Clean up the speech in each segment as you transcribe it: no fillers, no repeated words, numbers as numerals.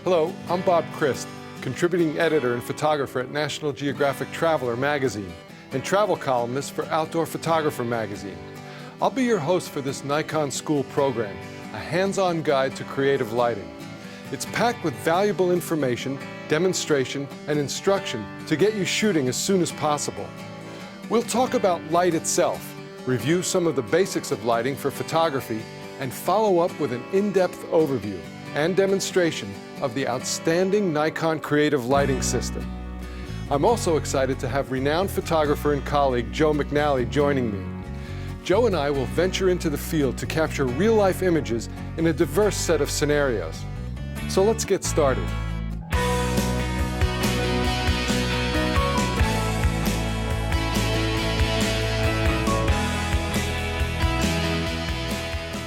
Hello, I'm Bob Christ, contributing editor and photographer at National Geographic Traveler magazine and travel columnist for Outdoor Photographer magazine. I'll be your host for this Nikon School program, a hands-on guide to creative lighting. It's packed with valuable information, demonstration, and instruction to get you shooting as soon as possible. We'll talk about light itself, review some of the basics of lighting for photography, and follow up with an in-depth overview and demonstration of the outstanding Nikon creative lighting system. I'm also excited to have renowned photographer and colleague Joe McNally joining me. Joe and I will venture into the field to capture real-life images in a diverse set of scenarios. So let's get started.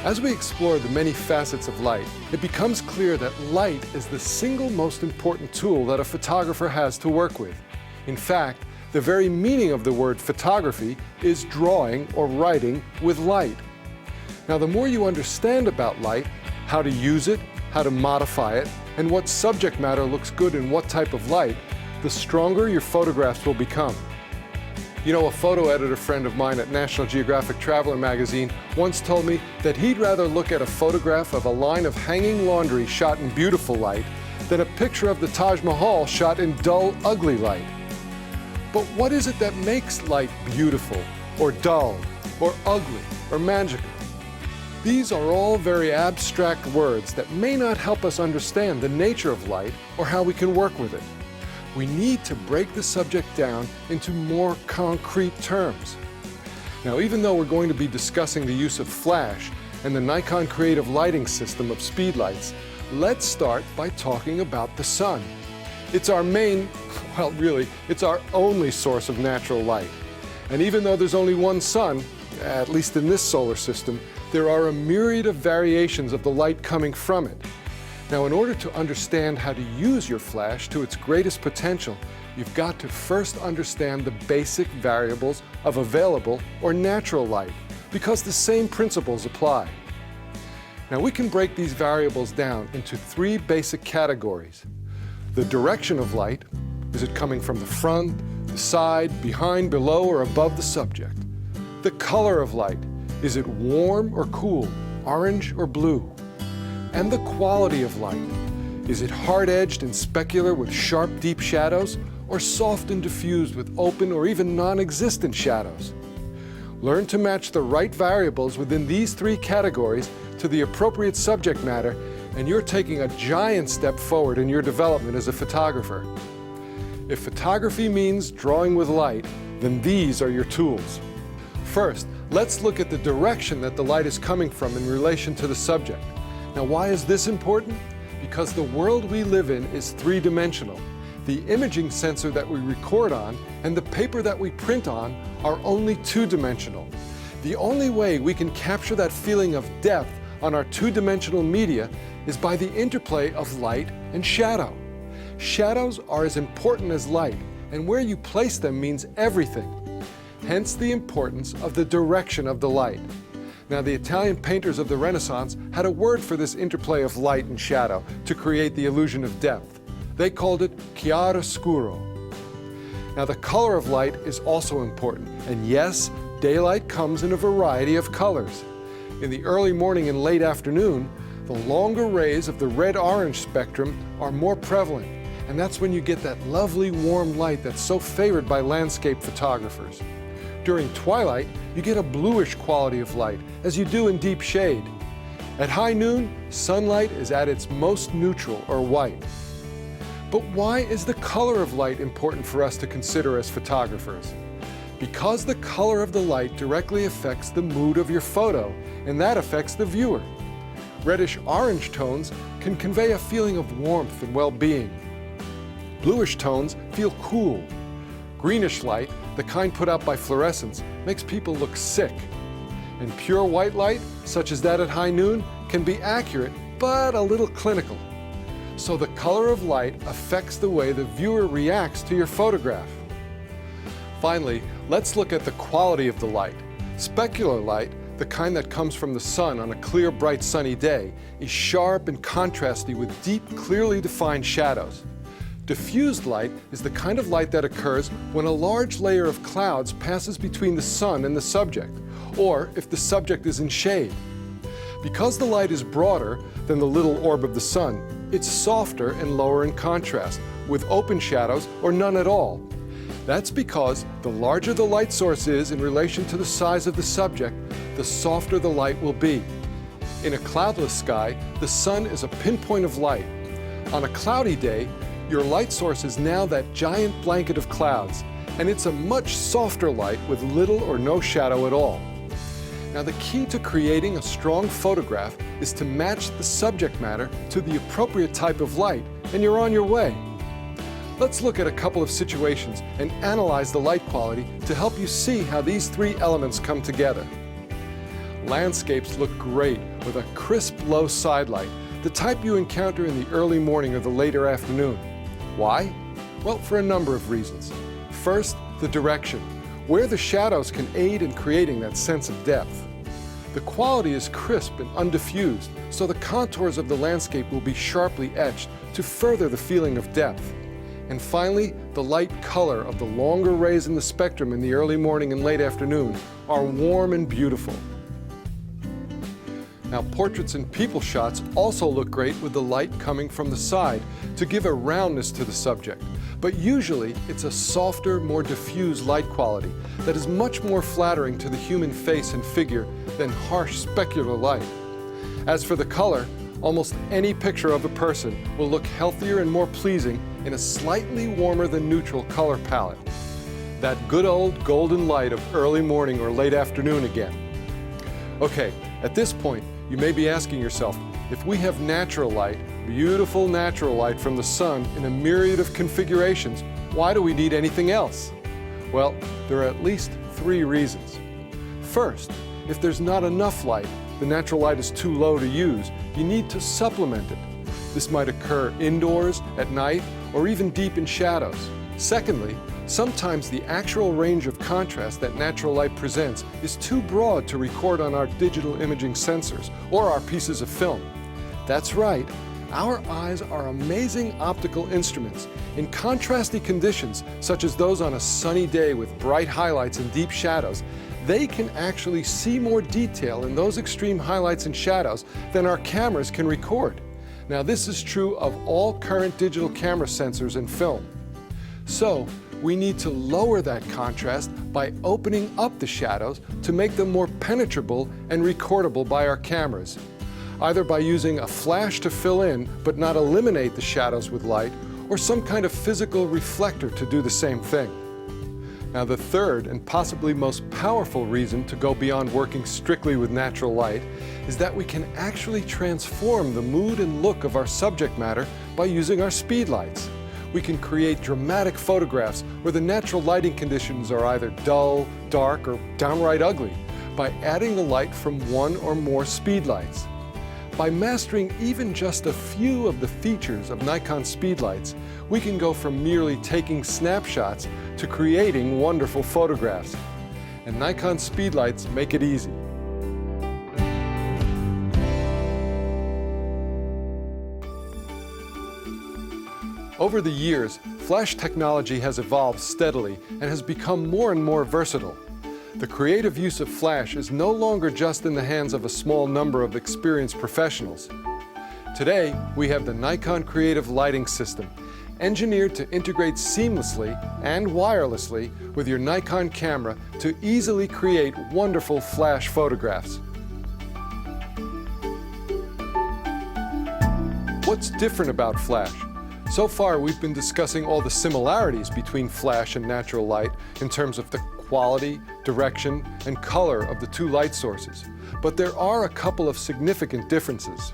As we explore the many facets of light, it becomes clear that light is the single most important tool that a photographer has to work with. In fact, the very meaning of the word photography is drawing or writing with light. Now, the more you understand about light, how to use it, how to modify it, and what subject matter looks good in what type of light, the stronger your photographs will become. You know, a photo editor friend of mine at National Geographic Traveler magazine once told me that he'd rather look at a photograph of a line of hanging laundry shot in beautiful light than a picture of the Taj Mahal shot in dull, ugly light. But what is it that makes light beautiful, or dull, or ugly, or magical? These are all very abstract words that may not help us understand the nature of light or how we can work with it. We need to break the subject down into more concrete terms. Now, even though we're going to be discussing the use of flash and the Nikon creative lighting system of speedlights, let's start by talking about the sun. It's our main, well, really, it's our only source of natural light. And even though there's only one sun, at least in this solar system, there are a myriad of variations of the light coming from it. Now, in order to understand how to use your flash to its greatest potential, you've got to first understand the basic variables of available or natural light, because the same principles apply. Now, we can break these variables down into three basic categories. The direction of light: is it coming from the front, the side, behind, below, or above the subject? The color of light: is it warm or cool, orange or blue? And the quality of light: is it hard-edged and specular with sharp, deep shadows, or soft and diffused with open or even non-existent shadows? Learn to match the right variables within these three categories to the appropriate subject matter, and you're taking a giant step forward in your development as a photographer. If photography means drawing with light, then these are your tools. First, let's look at the direction that the light is coming from in relation to the subject. Now, why is this important? Because the world we live in is three-dimensional. The imaging sensor that we record on and the paper that we print on are only two-dimensional. The only way we can capture that feeling of depth on our two-dimensional media is by the interplay of light and shadow. Shadows are as important as light, and where you place them means everything. Hence the importance of the direction of the light. Now, the Italian painters of the Renaissance had a word for this interplay of light and shadow to create the illusion of depth. They called it chiaroscuro. Now, the color of light is also important, and yes, daylight comes in a variety of colors. In the early morning and late afternoon, the longer rays of the red-orange spectrum are more prevalent, and that's when you get that lovely warm light that's so favored by landscape photographers. During twilight, you get a bluish quality of light, as you do in deep shade. At high noon, sunlight is at its most neutral, or white. But why is the color of light important for us to consider as photographers? Because the color of the light directly affects the mood of your photo, and that affects the viewer. Reddish-orange tones can convey a feeling of warmth and well-being. Bluish tones feel cool. Greenish light, the kind put out by fluorescence, makes people look sick. And pure white light, such as that at high noon, can be accurate, but a little clinical. So the color of light affects the way the viewer reacts to your photograph. Finally, let's look at the quality of the light. Specular light, the kind that comes from the sun on a clear, bright, sunny day, is sharp and contrasty with deep, clearly defined shadows. Diffused light is the kind of light that occurs when a large layer of clouds passes between the sun and the subject, or if the subject is in shade. Because the light is broader than the little orb of the sun, it's softer and lower in contrast, with open shadows or none at all. That's because the larger the light source is in relation to the size of the subject, the softer the light will be. In a cloudless sky, the sun is a pinpoint of light. On a cloudy day, your light source is now that giant blanket of clouds, and it's a much softer light with little or no shadow at all. Now, the key to creating a strong photograph is to match the subject matter to the appropriate type of light, and you're on your way. Let's look at a couple of situations and analyze the light quality to help you see how these three elements come together. Landscapes look great with a crisp low side light, the type you encounter in the early morning or the later afternoon. Why? Well, for a number of reasons. First, the direction, where the shadows can aid in creating that sense of depth. The quality is crisp and undiffused, so the contours of the landscape will be sharply etched to further the feeling of depth. And finally, the light color of the longer rays in the spectrum in the early morning and late afternoon are warm and beautiful. Now, portraits and people shots also look great with the light coming from the side to give a roundness to the subject. But usually, it's a softer, more diffuse light quality that is much more flattering to the human face and figure than harsh specular light. As for the color, almost any picture of a person will look healthier and more pleasing in a slightly warmer than neutral color palette. That good old golden light of early morning or late afternoon again. Okay, at this point, you may be asking yourself, if we have natural light, beautiful natural light from the sun in a myriad of configurations, why do we need anything else? Well, there are at least three reasons. First, if there's not enough light, the natural light is too low to use, you need to supplement it. This might occur indoors, at night, or even deep in shadows. Secondly, sometimes the actual range of contrast that natural light presents is too broad to record on our digital imaging sensors or our pieces of film. That's right, our eyes are amazing optical instruments. In contrasty conditions, such as those on a sunny day with bright highlights and deep shadows, they can actually see more detail in those extreme highlights and shadows than our cameras can record. Now, this is true of all current digital camera sensors and film. So, we need to lower that contrast by opening up the shadows to make them more penetrable and recordable by our cameras, either by using a flash to fill in but not eliminate the shadows with light, or some kind of physical reflector to do the same thing. Now, the third and possibly most powerful reason to go beyond working strictly with natural light is that we can actually transform the mood and look of our subject matter by using our speed lights. We can create dramatic photographs where the natural lighting conditions are either dull, dark, or downright ugly by adding the light from one or more speed lights. By mastering even just a few of the features of Nikon speedlights, we can go from merely taking snapshots to creating wonderful photographs. And Nikon speedlights make it easy. Over the years, flash technology has evolved steadily and has become more and more versatile. The creative use of flash is no longer just in the hands of a small number of experienced professionals. Today, we have the Nikon Creative Lighting System, engineered to integrate seamlessly and wirelessly with your Nikon camera to easily create wonderful flash photographs. What's different about flash? So far, we've been discussing all the similarities between flash and natural light in terms of the quality, direction, and color of the two light sources. But there are a couple of significant differences.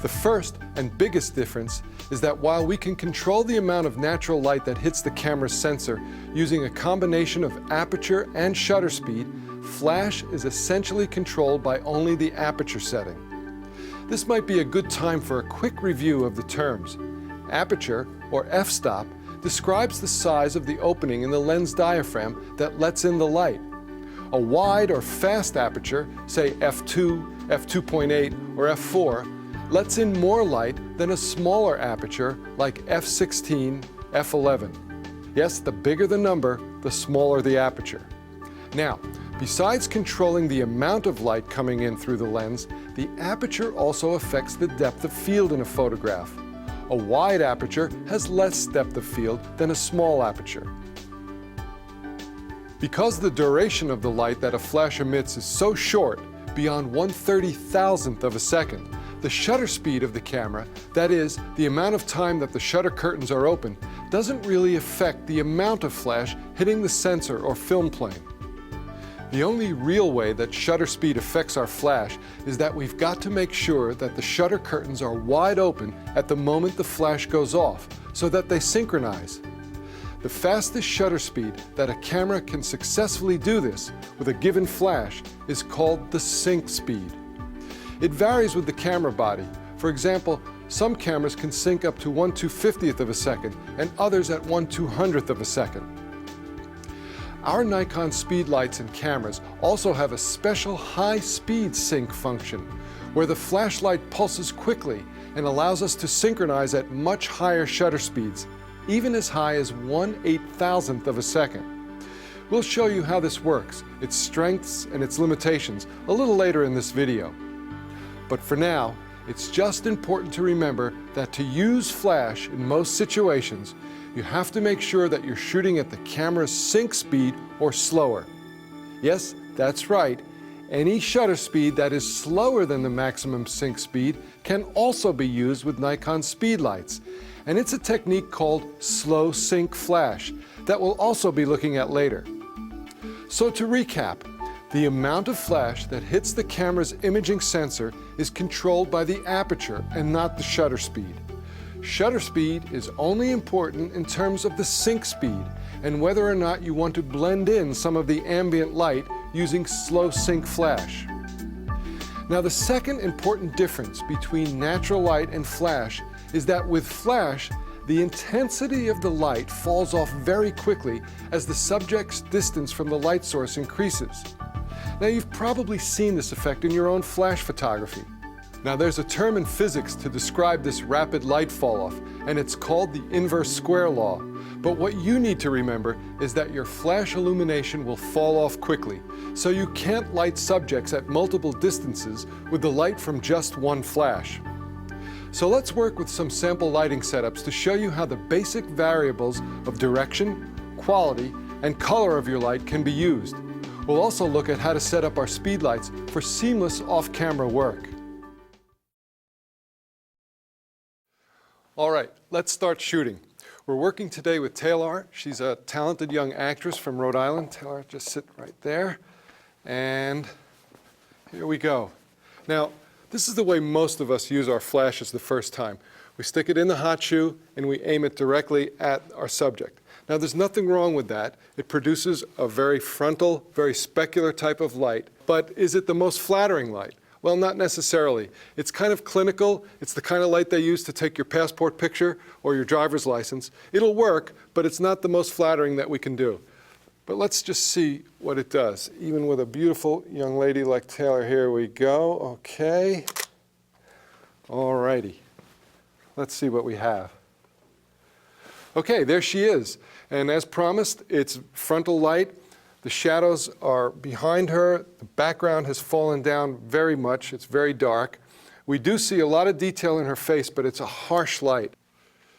The first and biggest difference is that while we can control the amount of natural light that hits the camera's sensor using a combination of aperture and shutter speed, flash is essentially controlled by only the aperture setting. This might be a good time for a quick review of the terms. Aperture, or f-stop, describes the size of the opening in the lens diaphragm that lets in the light. A wide or fast aperture, say f2, f2.8, or f4, lets in more light than a smaller aperture like f16, f11. Yes, the bigger the number, the smaller the aperture. Now, besides controlling the amount of light coming in through the lens, the aperture also affects the depth of field in a photograph. A wide aperture has less depth of field than a small aperture. Because the duration of the light that a flash emits is so short, beyond 1/30,000th of a second, the shutter speed of the camera, that is, the amount of time that the shutter curtains are open, doesn't really affect the amount of flash hitting the sensor or film plane. The only real way that shutter speed affects our flash is that we've got to make sure that the shutter curtains are wide open at the moment the flash goes off, so that they synchronize. The fastest shutter speed that a camera can successfully do this with a given flash is called the sync speed. It varies with the camera body. For example, some cameras can sync up to 1/250th of a second and others at 1/200th of a second. Our Nikon speed lights and cameras also have a special high-speed sync function where the flashlight pulses quickly and allows us to synchronize at much higher shutter speeds, even as high as 1/8000th of a second. We'll show you how this works, its strengths and its limitations, a little later in this video. But for now, it's just important to remember that to use flash in most situations, you have to make sure that you're shooting at the camera's sync speed or slower. Yes, that's right. Any shutter speed that is slower than the maximum sync speed can also be used with Nikon speed lights. And it's a technique called slow sync flash that we'll also be looking at later. So to recap, the amount of flash that hits the camera's imaging sensor is controlled by the aperture and not the shutter speed. Shutter speed is only important in terms of the sync speed and whether or not you want to blend in some of the ambient light using slow sync flash. Now, the second important difference between natural light and flash is that with flash, the intensity of the light falls off very quickly as the subject's distance from the light source increases. Now, you've probably seen this effect in your own flash photography. Now, there's a term in physics to describe this rapid light fall-off, and it's called the inverse square law. But what you need to remember is that your flash illumination will fall off quickly, so you can't light subjects at multiple distances with the light from just one flash. So let's work with some sample lighting setups to show you how the basic variables of direction, quality, and color of your light can be used. We'll also look at how to set up our speed lights for seamless off-camera work. All right, let's start shooting. We're working today with Taylor. She's a talented young actress from Rhode Island. Taylor, just sit right there. And here we go. Now, this is the way most of us use our flashes the first time. We stick it in the hot shoe and we aim it directly at our subject. Now, there's nothing wrong with that. It produces a very frontal, very specular type of light. But is it the most flattering light? Well, not necessarily. It's kind of clinical. It's the kind of light they use to take your passport picture or your driver's license. It'll work, but it's not the most flattering that we can do. But let's just see what it does. Even with a beautiful young lady like Taylor, here we go. Okay. All righty. Let's see what we have. Okay, there she is. And as promised, it's frontal light. The shadows are behind her. The background has fallen down very much. It's very dark. We do see a lot of detail in her face, but it's a harsh light.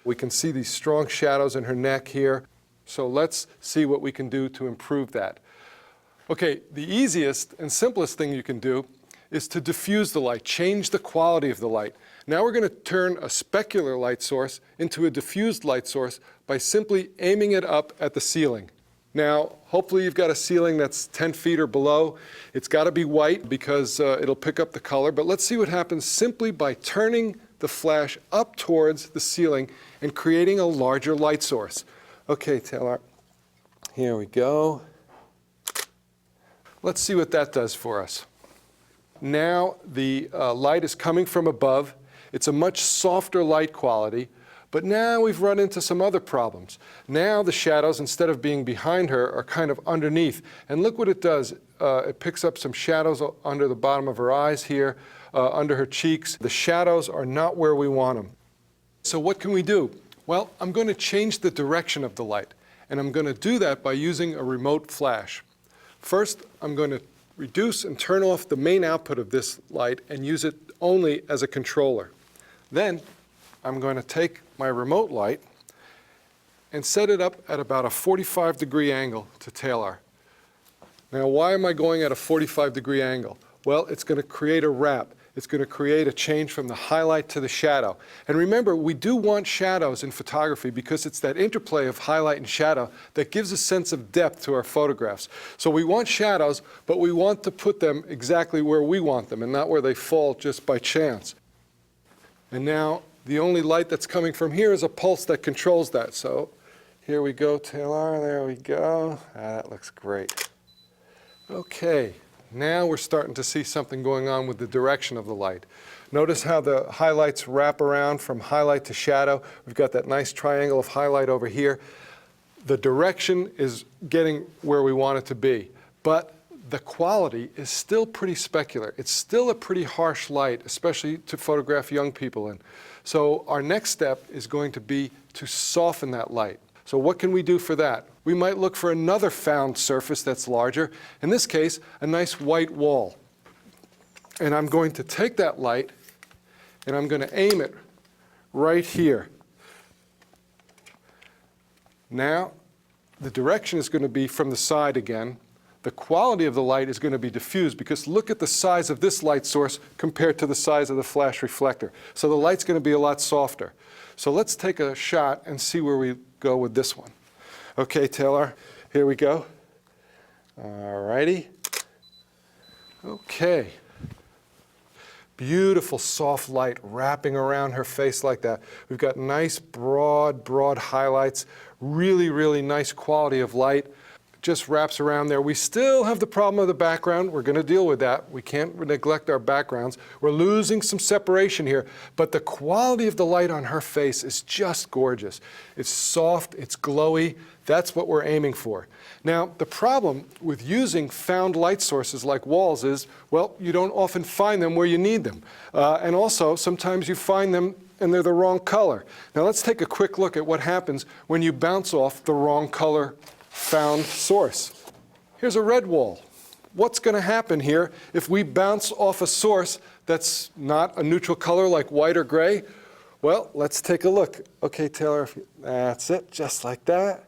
We can see these strong shadows in her neck here. So let's see what we can do to improve that. Okay, the easiest and simplest thing you can do is to diffuse the light, change the quality of the light. Now we're going to turn a specular light source into a diffused light source by simply aiming it up at the ceiling. Now, hopefully you've got a ceiling that's 10 feet or below. It's got to be white because it'll pick up the color. But let's see what happens simply by turning the flash up towards the ceiling and creating a larger light source. Okay, Taylor, here we go. Let's see what that does for us. Now the light is coming from above. It's a much softer light quality. But now we've run into some other problems. Now the shadows, instead of being behind her, are kind of underneath. And look what it does. it picks up some shadows under the bottom of her eyes here, under her cheeks. The shadows are not where we want them. So what can we do? Well, I'm going to change the direction of the light, and I'm going to do that by using a remote flash. First, I'm going to reduce and turn off the main output of this light and use it only as a controller. Then, I'm going to take my remote light and set it up at about a 45-degree angle to tailor. Now, why am I going at a 45-degree angle? Well, it's going to create a wrap. It's going to create a change from the highlight to the shadow. And remember, we do want shadows in photography because it's that interplay of highlight and shadow that gives a sense of depth to our photographs. So we want shadows, but we want to put them exactly where we want them and not where they fall just by chance. And now, the only light that's coming from here is a pulse that controls that. So here we go, Taylor. There we go. That looks great. Okay. Now we're starting to see something going on with the direction of the light. Notice how the highlights wrap around from highlight to shadow. We've got that nice triangle of highlight over here. The direction is getting where we want it to be, but the quality is still pretty specular. It's still a pretty harsh light, especially to photograph young people in. So our next step is going to be to soften that light. So what can we do for that? We might look for another found surface that's larger, in this case, a nice white wall. And I'm going to take that light and I'm going to aim it right here. Now, the direction is going to be from the side again. The quality of the light is going to be diffused because look at the size of this light source compared to the size of the flash reflector. So the light's going to be a lot softer. So let's take a shot and see where we go with this one. Okay, Taylor, here we go. All righty. Okay. Beautiful soft light wrapping around her face like that. We've got nice broad highlights, really nice quality of light. Just wraps around there. We still have the problem of the background. We're going to deal with that. We can't neglect our backgrounds. We're losing some separation here, but the quality of the light on her face is just gorgeous. It's soft, it's glowy. That's what we're aiming for. Now, the problem with using found light sources like walls is, well, you don't often find them where you need them. And also, sometimes you find them and they're the wrong color. Now, let's take a quick look at what happens when you bounce off the wrong color found source. Here's a red wall. What's going to happen here if we bounce off a source that's not a neutral color like white or gray? Well, let's take a look. Okay, Taylor, that's it, just like that.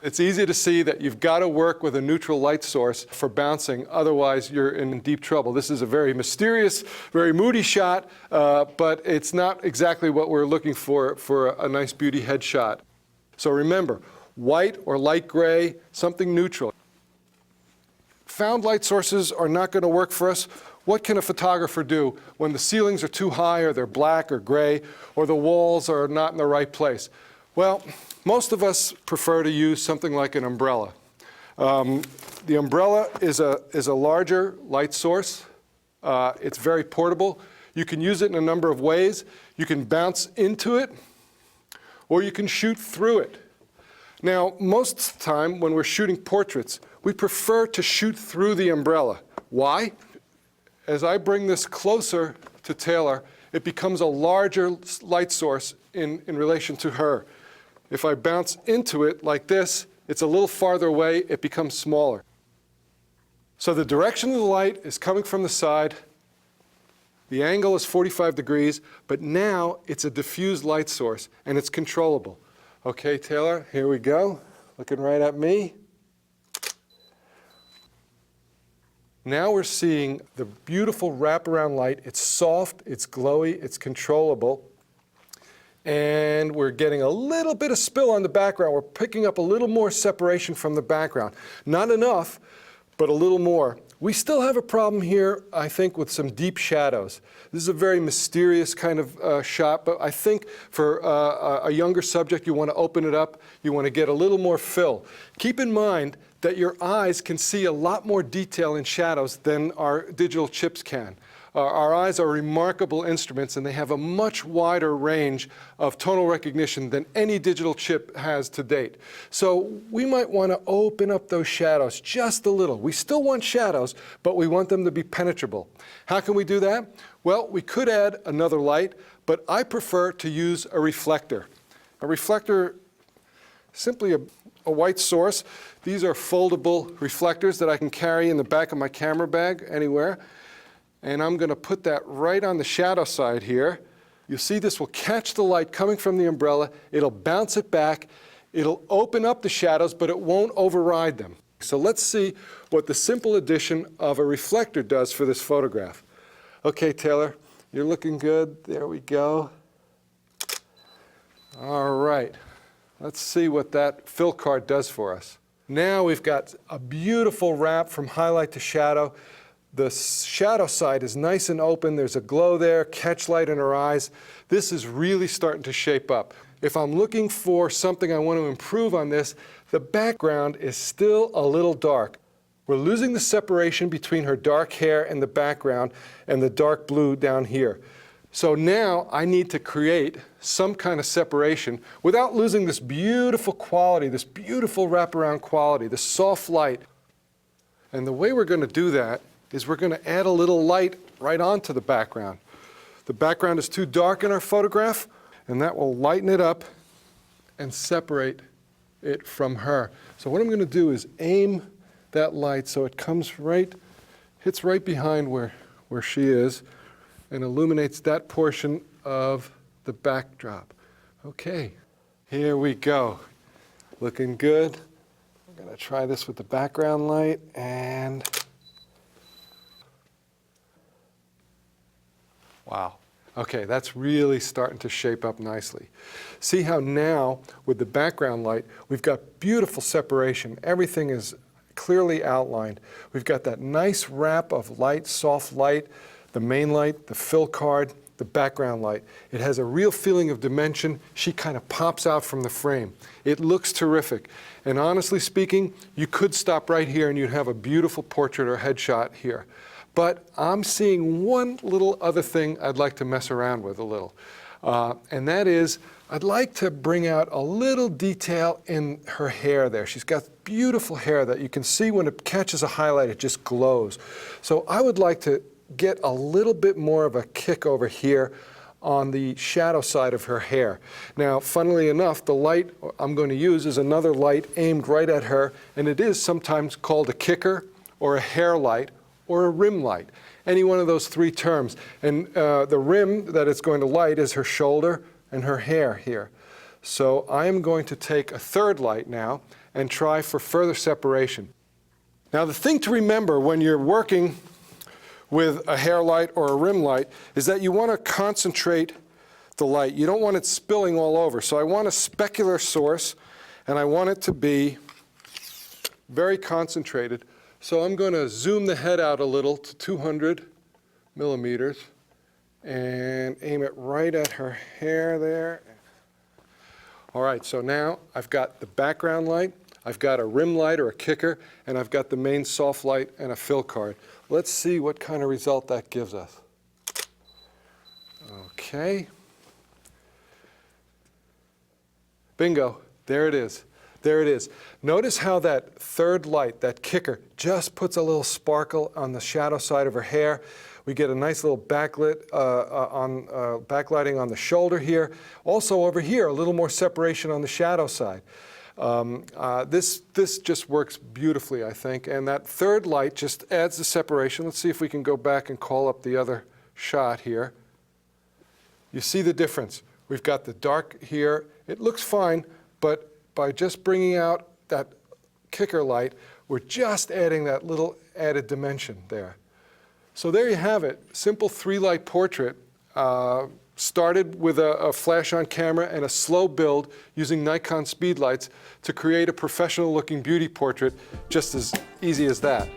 It's easy to see that you've got to work with a neutral light source for bouncing, otherwise you're in deep trouble. This is a very mysterious, very moody shot, but it's not exactly what we're looking for a nice beauty headshot. So remember, white or light gray, something neutral. Found light sources are not going to work for us. What can a photographer do when the ceilings are too high or they're black or gray or the walls are not in the right place? Well, most of us prefer to use something like an umbrella. The umbrella is a larger light source. It's very portable. You can use it in a number of ways. You can bounce into it, or you can shoot through it. Now, most of the time when we're shooting portraits, we prefer to shoot through the umbrella. Why? As I bring this closer to Taylor, it becomes a larger light source in relation to her. If I bounce into it like this, it's a little farther away, it becomes smaller. So the direction of the light is coming from the side. The angle is 45 degrees, but now it's a diffused light source, and it's controllable. Okay, Taylor, here we go. Looking right at me. Now we're seeing the beautiful wraparound light. It's soft, it's glowy, it's controllable. And we're getting a little bit of spill on the background. We're picking up a little more separation from the background. Not enough, but a little more. We still have a problem here, I think, with some deep shadows. This is a very mysterious kind of shot, but I think for a younger subject, you want to open it up. You want to get a little more fill. Keep in mind that your eyes can see a lot more detail in shadows than our digital chips can. Our eyes are remarkable instruments, and they have a much wider range of tonal recognition than any digital chip has to date. So we might want to open up those shadows just a little. We still want shadows, but we want them to be penetrable. How can we do that? Well, we could add another light, but I prefer to use a reflector. A reflector, simply a white source. These are foldable reflectors that I can carry in the back of my camera bag anywhere. And I'm going to put that right on the shadow side here. You'll see this will catch the light coming from the umbrella. It'll bounce it back. It'll open up the shadows, but it won't override them. So let's see what the simple addition of a reflector does for this photograph. Okay, Taylor, you're looking good. There we go. All right. Let's see what that fill card does for us. Now we've got a beautiful wrap from highlight to shadow. The shadow side is nice and open. There's a glow there, catch light in her eyes. This is really starting to shape up. If I'm looking for something I want to improve on this, the background is still a little dark. We're losing the separation between her dark hair and the background and the dark blue down here. So now I need to create some kind of separation without losing this beautiful quality, this beautiful wraparound quality, the soft light. And the way we're going to do that is we're going to add a little light right onto the background. The background is too dark in our photograph, and that will lighten it up and separate it from her. So what I'm going to do is aim that light so it comes right, hits right behind where she is, and illuminates that portion of the backdrop. Okay, here we go. Looking good. I'm going to try this with the background light, and wow. Okay, that's really starting to shape up nicely. See how now, with the background light, we've got beautiful separation. Everything is clearly outlined. We've got that nice wrap of light, soft light, the main light, the fill card, the background light. It has a real feeling of dimension. She kind of pops out from the frame. It looks terrific. And honestly speaking, you could stop right here and you'd have a beautiful portrait or headshot here. But I'm seeing one little other thing I'd like to mess around with a little. And that is, I'd like to bring out a little detail in her hair there. She's got beautiful hair that you can see when it catches a highlight, it just glows. So I would like to get a little bit more of a kick over here on the shadow side of her hair. Now, funnily enough, the light I'm going to use is another light aimed right at her, and it is sometimes called a kicker or a hair light or a rim light, any one of those three terms. And the rim that it's going to light is her shoulder and her hair here. So I am going to take a third light now and try for further separation. Now, the thing to remember when you're working with a hair light or a rim light is that you want to concentrate the light. You don't want it spilling all over. So I want a specular source, and I want it to be very concentrated. So I'm going to zoom the head out a little to 200 millimeters and aim it right at her hair there. All right, so now I've got the background light, I've got a rim light or a kicker, and I've got the main soft light and a fill card. Let's see what kind of result that gives us. Okay. Bingo, there it is. There it is. Notice how that third light, that kicker, just puts a little sparkle on the shadow side of her hair. We get a nice little backlighting on the shoulder here. Also over here, a little more separation on the shadow side. This just works beautifully, I think. And that third light just adds the separation. Let's see if we can go back and call up the other shot here. You see the difference. We've got the dark here. It looks fine, but by just bringing out that kicker light, we're just adding that little added dimension there. So there you have it. Simple three-light portrait. Started with a flash-on camera and a slow build using Nikon speed lights to create a professional-looking beauty portrait, just as easy as that.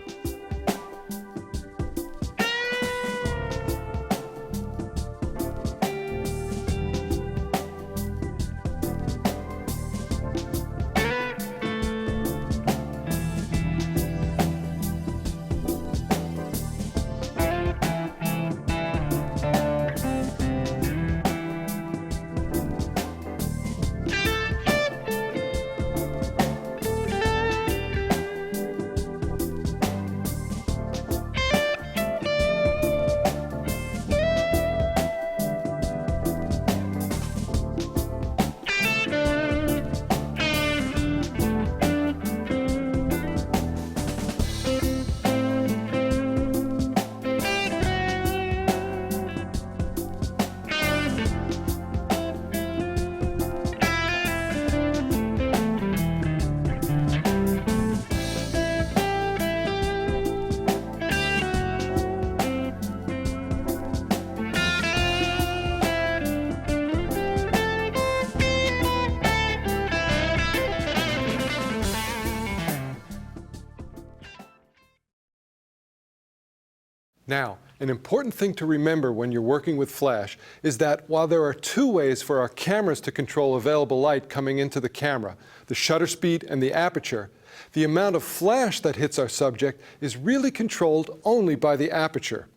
Now, an important thing to remember when you're working with flash is that while there are two ways for our cameras to control available light coming into the camera, the shutter speed and the aperture, the amount of flash that hits our subject is really controlled only by the aperture.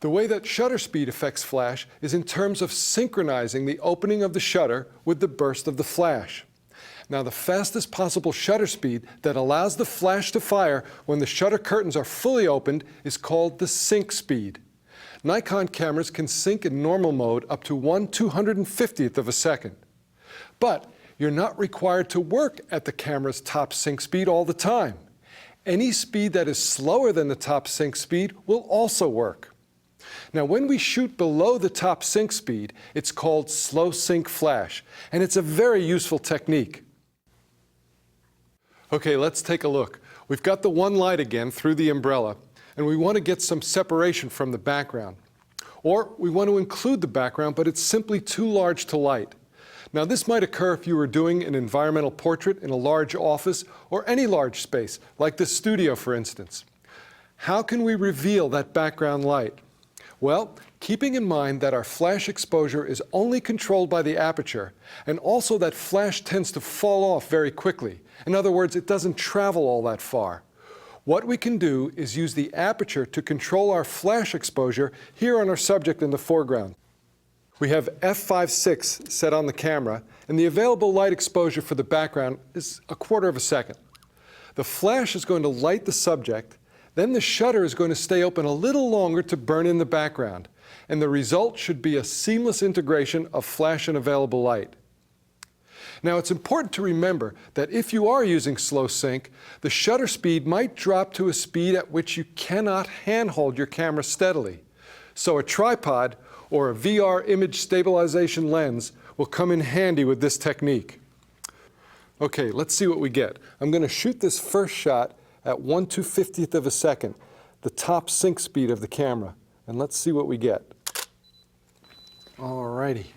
The way that shutter speed affects flash is in terms of synchronizing the opening of the shutter with the burst of the flash. Now, the fastest possible shutter speed that allows the flash to fire when the shutter curtains are fully opened is called the sync speed. Nikon cameras can sync in normal mode up to 1/250th of a second. But you're not required to work at the camera's top sync speed all the time. Any speed that is slower than the top sync speed will also work. Now, when we shoot below the top sync speed, it's called slow sync flash, and it's a very useful technique. Okay, let's take a look. We've got the one light again through the umbrella, and we want to get some separation from the background. Or we want to include the background, but it's simply too large to light. Now, this might occur if you were doing an environmental portrait in a large office or any large space, like this studio, for instance. How can we reveal that background light? Well, keeping in mind that our flash exposure is only controlled by the aperture, and also that flash tends to fall off very quickly. In other words, it doesn't travel all that far. What we can do is use the aperture to control our flash exposure here on our subject in the foreground. We have f/5.6 set on the camera, and the available light exposure for the background is 1/4 of a second. The flash is going to light the subject, then the shutter is going to stay open a little longer to burn in the background, and the result should be a seamless integration of flash and available light. Now, it's important to remember that if you are using slow sync, the shutter speed might drop to a speed at which you cannot handhold your camera steadily. So a tripod or a VR image stabilization lens will come in handy with this technique. Okay, let's see what we get. I'm going to shoot this first shot at 1/250th of a second, the top sync speed of the camera, and let's see what we get. All righty.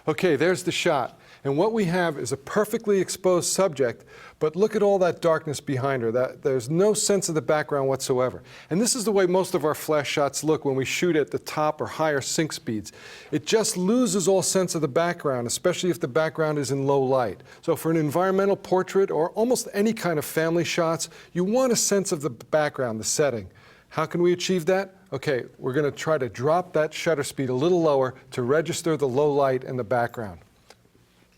Okay, there's the shot, and what we have is a perfectly exposed subject, but look at all that darkness behind her. There's no sense of the background whatsoever. And this is the way most of our flash shots look when we shoot at the top or higher sync speeds. It just loses all sense of the background, especially if the background is in low light. So for an environmental portrait or almost any kind of family shots, you want a sense of the background, the setting. How can we achieve that? Okay, we're going to try to drop that shutter speed a little lower to register the low light in the background.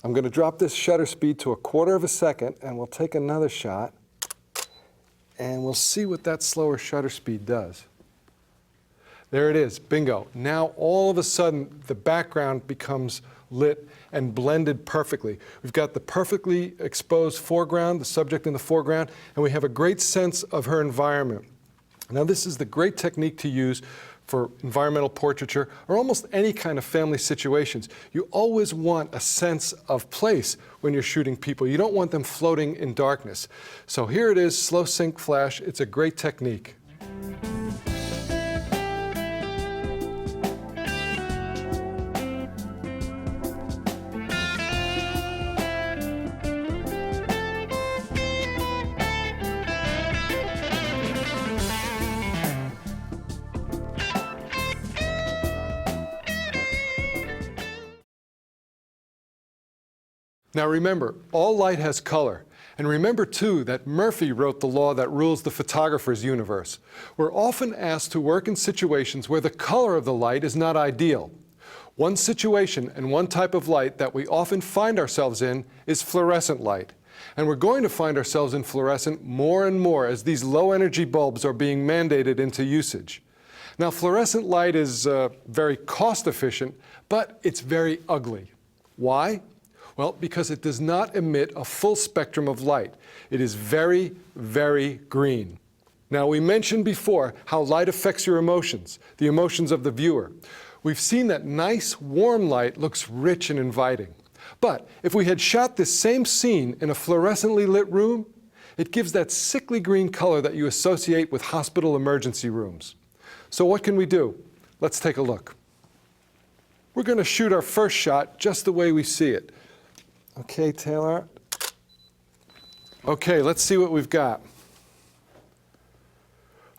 I'm going to drop this shutter speed to 1/4 of a second, and we'll take another shot, and we'll see what that slower shutter speed does. There it is, bingo. Now all of a sudden the background becomes lit and blended perfectly. We've got the perfectly exposed foreground, the subject in the foreground, and we have a great sense of her environment. Now, this is the great technique to use for environmental portraiture or almost any kind of family situations. You always want a sense of place when you're shooting people. You don't want them floating in darkness. So here it is, slow sync flash. It's a great technique. Now remember, all light has color. And remember too that Murphy wrote the law that rules the photographer's universe. We're often asked to work in situations where the color of the light is not ideal. One situation and one type of light that we often find ourselves in is fluorescent light. And we're going to find ourselves in fluorescent more and more as these low energy bulbs are being mandated into usage. Now, fluorescent light is very cost efficient, but it's very ugly. Why? Well, because it does not emit a full spectrum of light. It is very, very green. Now, we mentioned before how light affects your emotions, the emotions of the viewer. We've seen that nice, warm light looks rich and inviting. But if we had shot this same scene in a fluorescently lit room, it gives that sickly green color that you associate with hospital emergency rooms. So what can we do? Let's take a look. We're going to shoot our first shot just the way we see it. Okay, Taylor. Okay, let's see what we've got.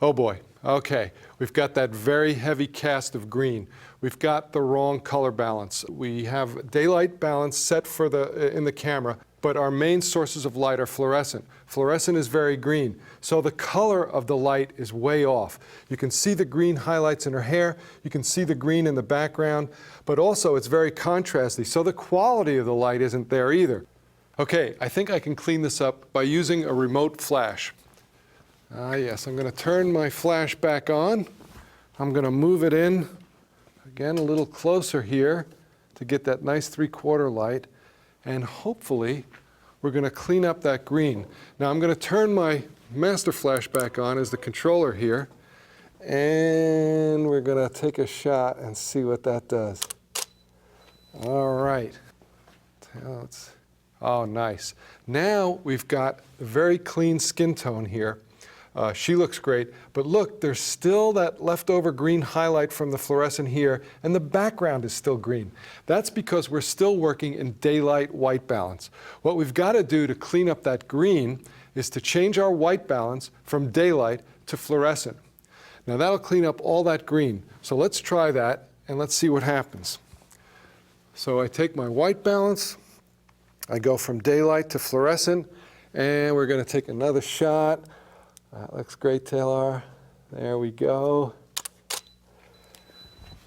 Oh boy, okay. We've got that very heavy cast of green. We've got the wrong color balance. We have daylight balance set for in the camera, but our main sources of light are fluorescent. Fluorescent is very green, so the color of the light is way off. You can see the green highlights in her hair, you can see the green in the background, but also it's very contrasty, so the quality of the light isn't there either. Okay, I think I can clean this up by using a remote flash. Yes, I'm going to turn my flash back on. I'm going to move it in, again, a little closer here to get that nice 3/4 light. And hopefully, we're going to clean up that green. Now, I'm going to turn my master flash back on as the controller here. And we're going to take a shot and see what that does. All right. Oh, nice. Now, we've got a very clean skin tone here. She looks great, but look, there's still that leftover green highlight from the fluorescent here, and the background is still green. That's because we're still working in daylight white balance. What we've got to do to clean up that green is to change our white balance from daylight to fluorescent. Now that'll clean up all that green. So let's try that, and let's see what happens. So I take my white balance, I go from daylight to fluorescent, and we're going to take another shot. That looks great, Taylor. There we go.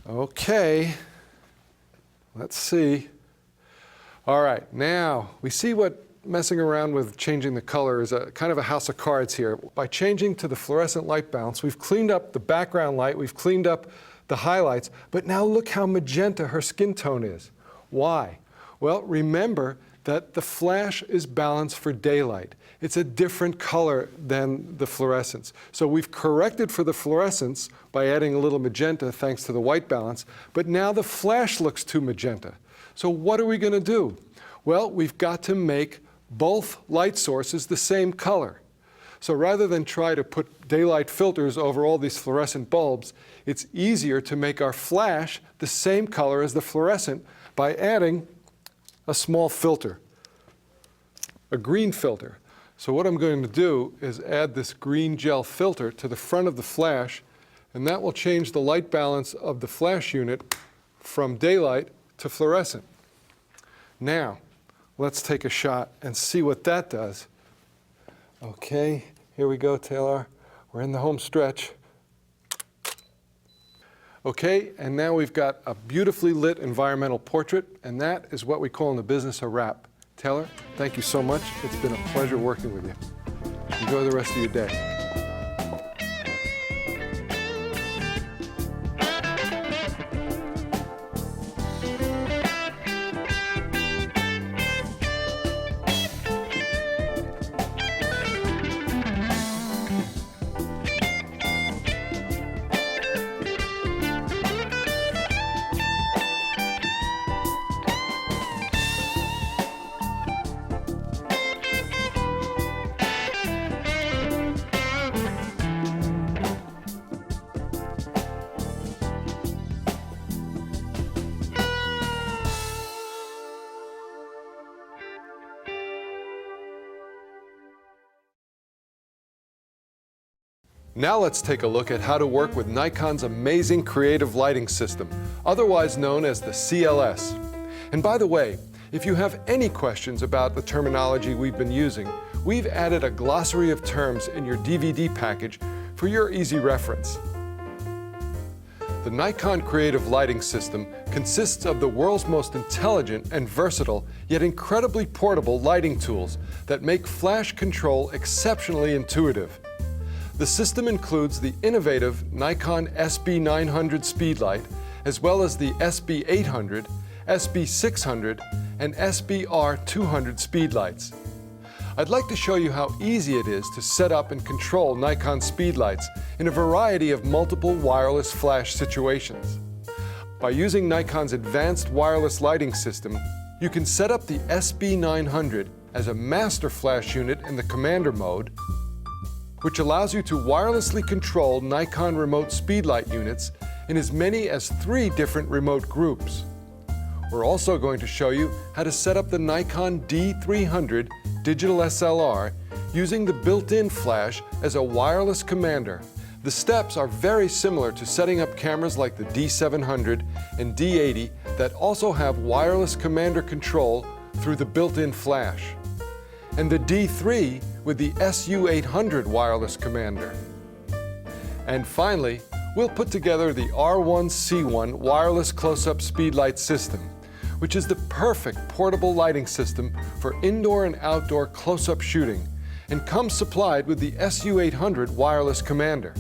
Okay, let's see. All right, now we see what messing around with changing the color is a kind of a house of cards here. By changing to the fluorescent light balance, we've cleaned up the background light, we've cleaned up the highlights, but now look how magenta her skin tone is. Why? Well, remember that the flash is balanced for daylight. It's a different color than the fluorescence. So we've corrected for the fluorescence by adding a little magenta thanks to the white balance, but now the flash looks too magenta. So what are we going to do? Well, we've got to make both light sources the same color. So rather than try to put daylight filters over all these fluorescent bulbs, it's easier to make our flash the same color as the fluorescent by adding a small filter, a green filter. So what I'm going to do is add this green gel filter to the front of the flash, and that will change the light balance of the flash unit from daylight to fluorescent. Now, let's take a shot and see what that does. Okay, here we go, Taylor. We're in the home stretch. Okay, and now we've got a beautifully lit environmental portrait, and that is what we call in the business a wrap. Taylor, thank you so much. It's been a pleasure working with you. Enjoy the rest of your day. Now let's take a look at how to work with Nikon's amazing creative lighting system, otherwise known as the CLS. And by the way, if you have any questions about the terminology we've been using, we've added a glossary of terms in your DVD package for your easy reference. The Nikon Creative Lighting System consists of the world's most intelligent and versatile, yet incredibly portable lighting tools that make flash control exceptionally intuitive. The system includes the innovative Nikon SB900 speedlight, as well as the SB800, SB600, and SBR200 speedlights. I'd like to show you how easy it is to set up and control Nikon speedlights in a variety of multiple wireless flash situations. By using Nikon's advanced wireless lighting system, you can set up the SB900 as a master flash unit in the commander mode, which allows you to wirelessly control Nikon remote speedlight units in as many as 3 different remote groups. We're also going to show you how to set up the Nikon D300 digital SLR using the built-in flash as a wireless commander. The steps are very similar to setting up cameras like the D700 and D80 that also have wireless commander control through the built-in flash, and the D3 with the SU800 wireless commander. And finally, we'll put together the R1C1 wireless close-up speedlight system, which is the perfect portable lighting system for indoor and outdoor close-up shooting, and comes supplied with the SU800 wireless commander.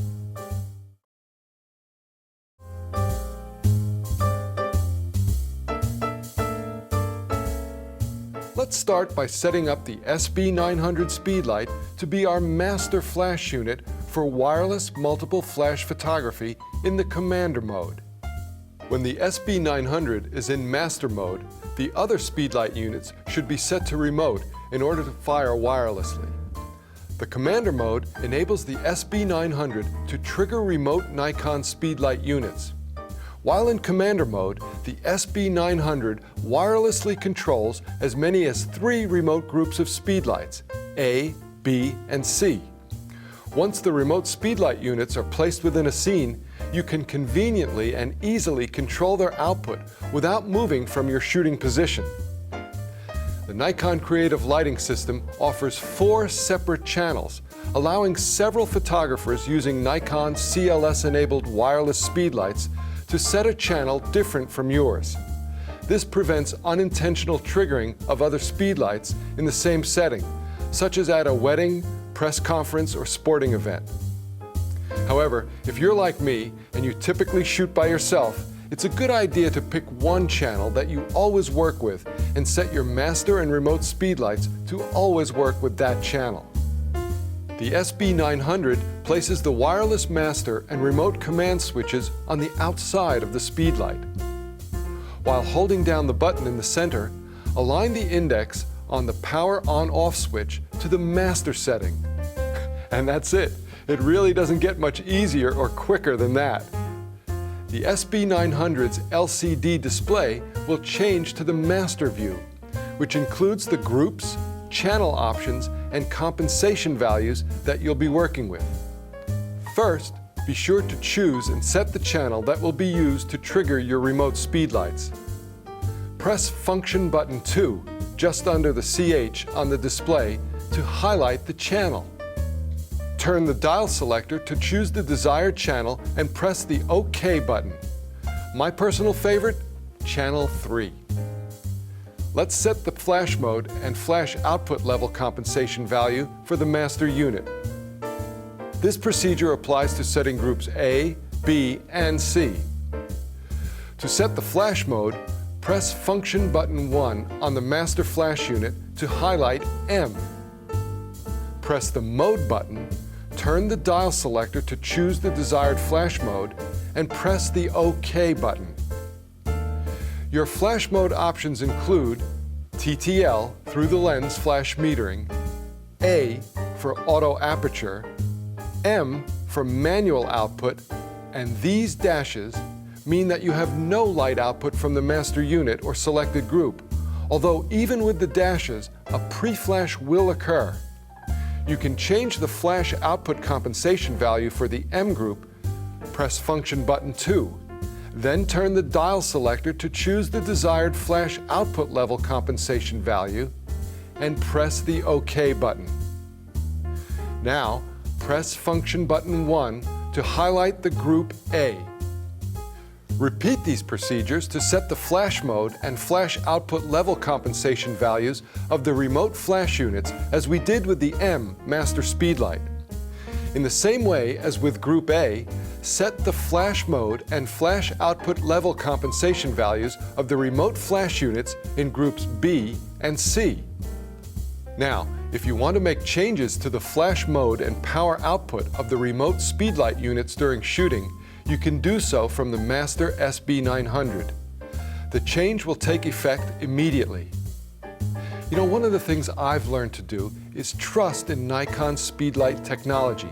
Let's start by setting up the SB900 speedlight to be our master flash unit for wireless multiple flash photography in the commander mode. When the SB900 is in master mode, the other speedlight units should be set to remote in order to fire wirelessly. The commander mode enables the SB900 to trigger remote Nikon speedlight units. While in commander mode, the SB900 wirelessly controls as many as 3 remote groups of speedlights, A, B, and C. Once the remote speedlight units are placed within a scene, you can conveniently and easily control their output without moving from your shooting position. The Nikon Creative Lighting System offers 4 separate channels, allowing several photographers using Nikon CLS-enabled wireless speedlights to set a channel different from yours. This prevents unintentional triggering of other speedlights in the same setting, such as at a wedding, press conference, or sporting event. However, if you're like me and you typically shoot by yourself, it's a good idea to pick one channel that you always work with and set your master and remote speedlights to always work with that channel. The SB900 places the wireless master and remote command switches on the outside of the speedlight. While holding down the button in the center, align the index on the power on-off switch to the master setting. And that's it. It really doesn't get much easier or quicker than that. The SB900's LCD display will change to the master view, which includes the groups, channel options, and compensation values that you'll be working with. First, be sure to choose and set the channel that will be used to trigger your remote speedlights. Press Function button 2 just under the CH on the display to highlight the channel. Turn the dial selector to choose the desired channel and press the OK button. My personal favorite, Channel 3. Let's set the flash mode and flash output level compensation value for the master unit. This procedure applies to setting groups A, B, and C. To set the flash mode, press Function button 1 on the master flash unit to highlight M. Press the Mode button, turn the dial selector to choose the desired flash mode, and press the OK button. Your flash mode options include TTL, through the lens flash metering, A for auto aperture, M for manual output, and these dashes mean that you have no light output from the master unit or selected group, although even with the dashes, a pre-flash will occur. You can change the flash output compensation value for the M group. Press Function button 2. Then turn the dial selector to choose the desired flash output level compensation value and press the OK button. Now, press Function button 1 to highlight the group A. Repeat these procedures to set the flash mode and flash output level compensation values of the remote flash units as we did with the M master speedlight. In the same way as with Group A, set the flash mode and flash output level compensation values of the remote flash units in Groups B and C. Now, if you want to make changes to the flash mode and power output of the remote speedlight units during shooting, you can do so from the Master SB900. The change will take effect immediately. You know, one of the things I've learned to do is trust in Nikon speedlight technology.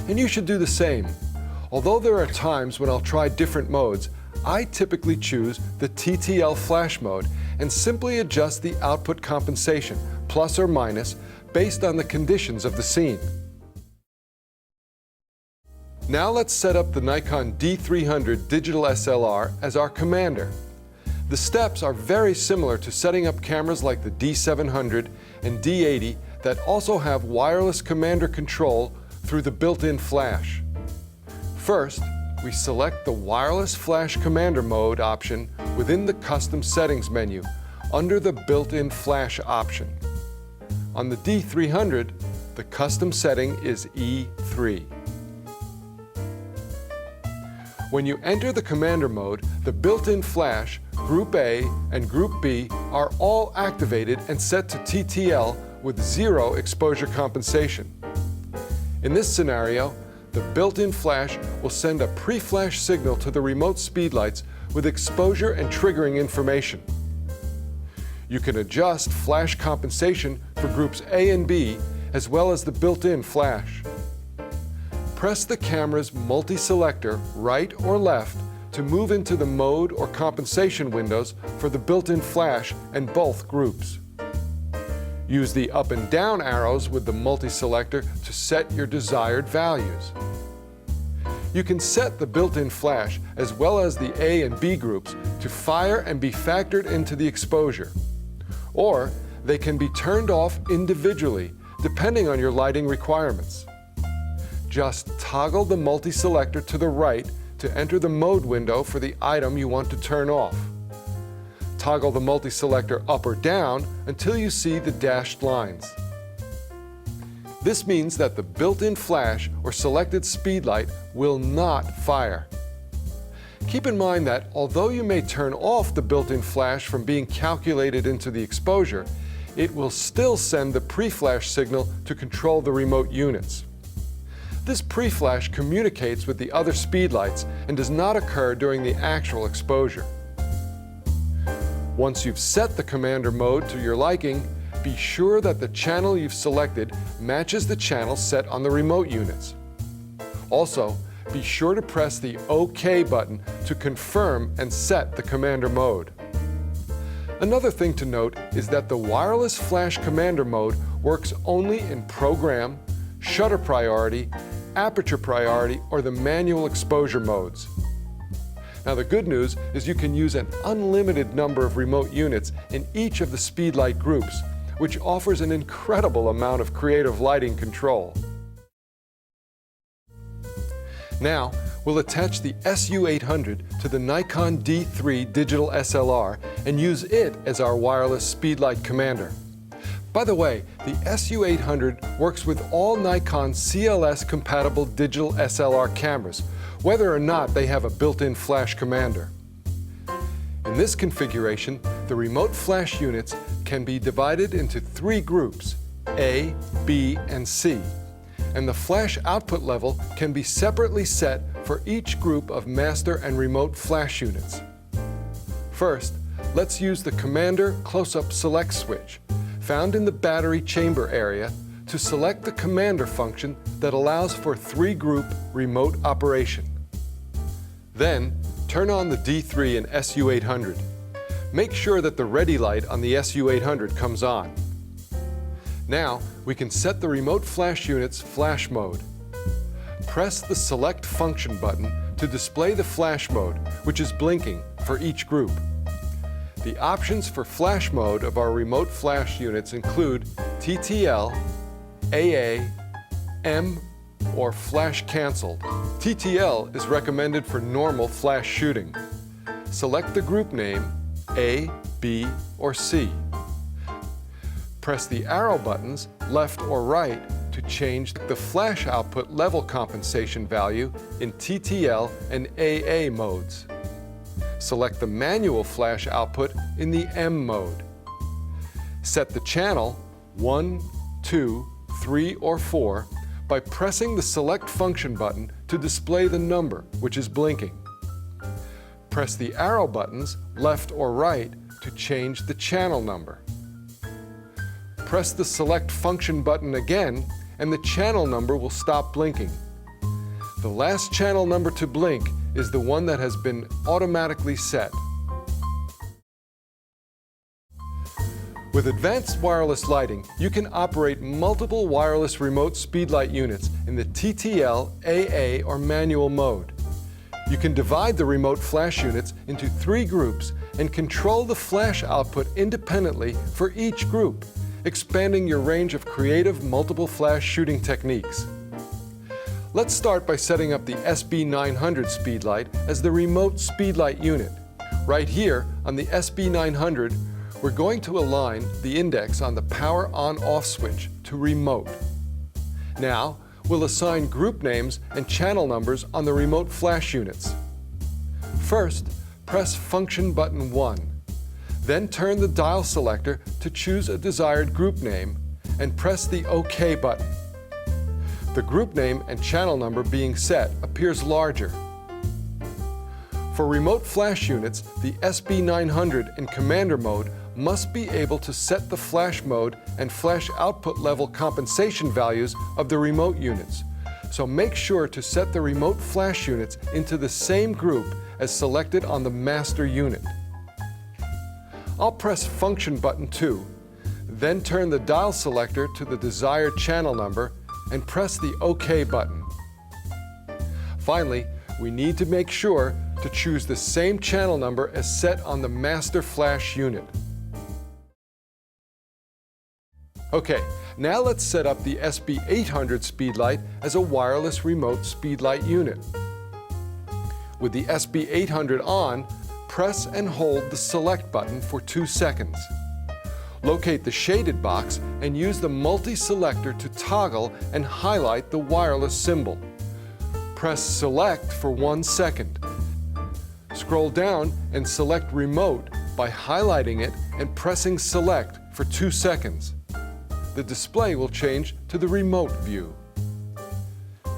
And you should do the same. Although there are times when I'll try different modes, I typically choose the TTL flash mode and simply adjust the output compensation, plus or minus, based on the conditions of the scene. Now let's set up the Nikon D300 digital SLR as our commander. The steps are very similar to setting up cameras like the D700 and D80 that also have wireless commander control through the built-in flash. First, we select the wireless flash commander mode option within the custom settings menu under the built-in flash option. On the D300, the custom setting is E3. When you enter the commander mode, the built-in flash, Group A and Group B are all activated and set to TTL with 0 exposure compensation. In this scenario, the built-in flash will send a pre-flash signal to the remote speedlights with exposure and triggering information. You can adjust flash compensation for groups A and B as well as the built-in flash. Press the camera's multi-selector right or left to move into the mode or compensation windows for the built-in flash and both groups. Use the up and down arrows with the multi-selector to set your desired values. You can set the built-in flash as well as the A and B groups to fire and be factored into the exposure. Or they can be turned off individually depending on your lighting requirements. Just toggle the multi-selector to the right to enter the mode window for the item you want to turn off. Toggle the multi-selector up or down until you see the dashed lines. This means that the built-in flash or selected speedlight will not fire. Keep in mind that although you may turn off the built-in flash from being calculated into the exposure, it will still send the pre-flash signal to control the remote units. This pre-flash communicates with the other speedlights and does not occur during the actual exposure. Once you've set the commander mode to your liking, be sure that the channel you've selected matches the channel set on the remote units. Also, be sure to press the OK button to confirm and set the commander mode. Another thing to note is that the wireless flash commander mode works only in program, shutter priority, aperture priority, or the manual exposure modes. Now the good news is you can use an unlimited number of remote units in each of the speedlight groups, which offers an incredible amount of creative lighting control. Now, we'll attach the SU800 to the Nikon D3 digital SLR and use it as our wireless speedlight commander. By the way, the SU800 works with all Nikon CLS-compatible digital SLR cameras, whether or not they have a built-in flash commander. In this configuration, the remote flash units can be divided into 3 groups, A, B, and C, and the flash output level can be separately set for each group of master and remote flash units. First, let's use the Commander Close-Up Select switch, found in the battery chamber area, to select the commander function that allows for 3-group remote operation. Then, turn on the D3 and SU800. Make sure that the ready light on the SU800 comes on. Now, we can set the remote flash unit's flash mode. Press the Select Function button to display the flash mode, which is blinking, for each group. The options for flash mode of our remote flash units include TTL, AA, M, or Flash Cancelled. TTL is recommended for normal flash shooting. Select the group name, A, B, or C. Press the arrow buttons, left or right, to change the flash output level compensation value in TTL and AA modes. Select the manual flash output in the M mode. Set the channel 1, 2, 3, or 4 by pressing the Select Function button to display the number, which is blinking. Press the arrow buttons, left or right, to change the channel number. Press the Select Function button again, and the channel number will stop blinking. The last channel number to blink is the one that has been automatically set. With advanced wireless lighting, you can operate multiple wireless remote speedlight units in the TTL, AA, or manual mode. You can divide the remote flash units into 3 groups and control the flash output independently for each group, expanding your range of creative multiple flash shooting techniques. Let's start by setting up the SB900 speedlight as the remote speedlight unit. Right here on the SB900, we're going to align the index on the power on-off switch to remote. Now, we'll assign group names and channel numbers on the remote flash units. First, press function button 1. Then turn the dial selector to choose a desired group name and press the OK button. The group name and channel number being set appears larger. For remote flash units, the SB900 in commander mode must be able to set the flash mode and flash output level compensation values of the remote units. So make sure to set the remote flash units into the same group as selected on the master unit. I'll press function button 2, then turn the dial selector to the desired channel number and press the OK button. Finally, we need to make sure to choose the same channel number as set on the master flash unit. Okay, now let's set up the SB800 speedlight as a wireless remote speedlight unit. With the SB800 on, press and hold the select button for 2 seconds. Locate the shaded box and use the multi-selector to toggle and highlight the wireless symbol. Press select for 1 second. Scroll down and select remote by highlighting it and pressing select for 2 seconds. The display will change to the remote view.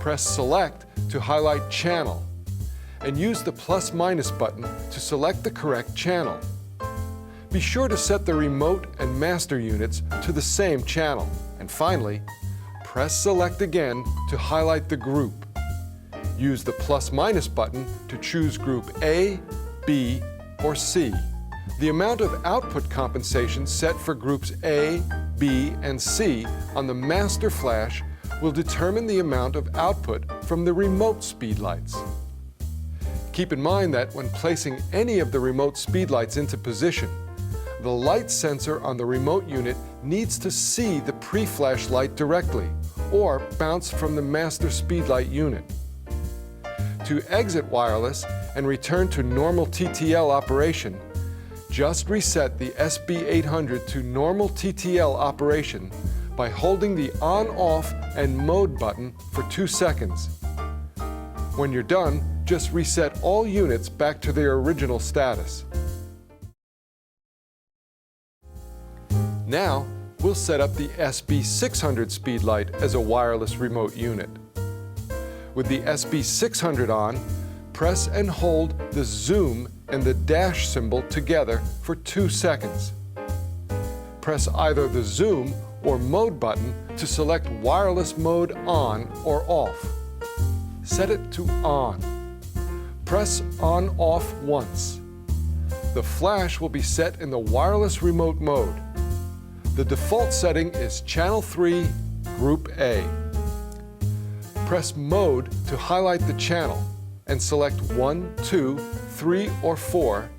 Press select to highlight channel and use the plus/minus button to select the correct channel. Be sure to set the remote and master units to the same channel. And finally, press select again to highlight the group. Use the plus/minus button to choose group A, B, or C. The amount of output compensation set for groups A, B, and C on the master flash will determine the amount of output from the remote speedlights. Keep in mind that when placing any of the remote speedlights into position, the light sensor on the remote unit needs to see the pre-flash light directly or bounce from the master speedlight unit. To exit wireless and return to normal TTL operation, just reset the SB800 to normal TTL operation by holding the on-off and mode button for 2 seconds. When you're done, just reset all units back to their original status. Now, we'll set up the SB600 speedlight as a wireless remote unit. With the SB600 on, press and hold the zoom and the dash symbol together for 2 seconds. Press either the zoom or mode button to select wireless mode on or off. Set it to on. Press on/off once. The flash will be set in the wireless remote mode. The default setting is Channel 3, Group A. Press Mode to highlight the channel and select 1, 2, 3, or 4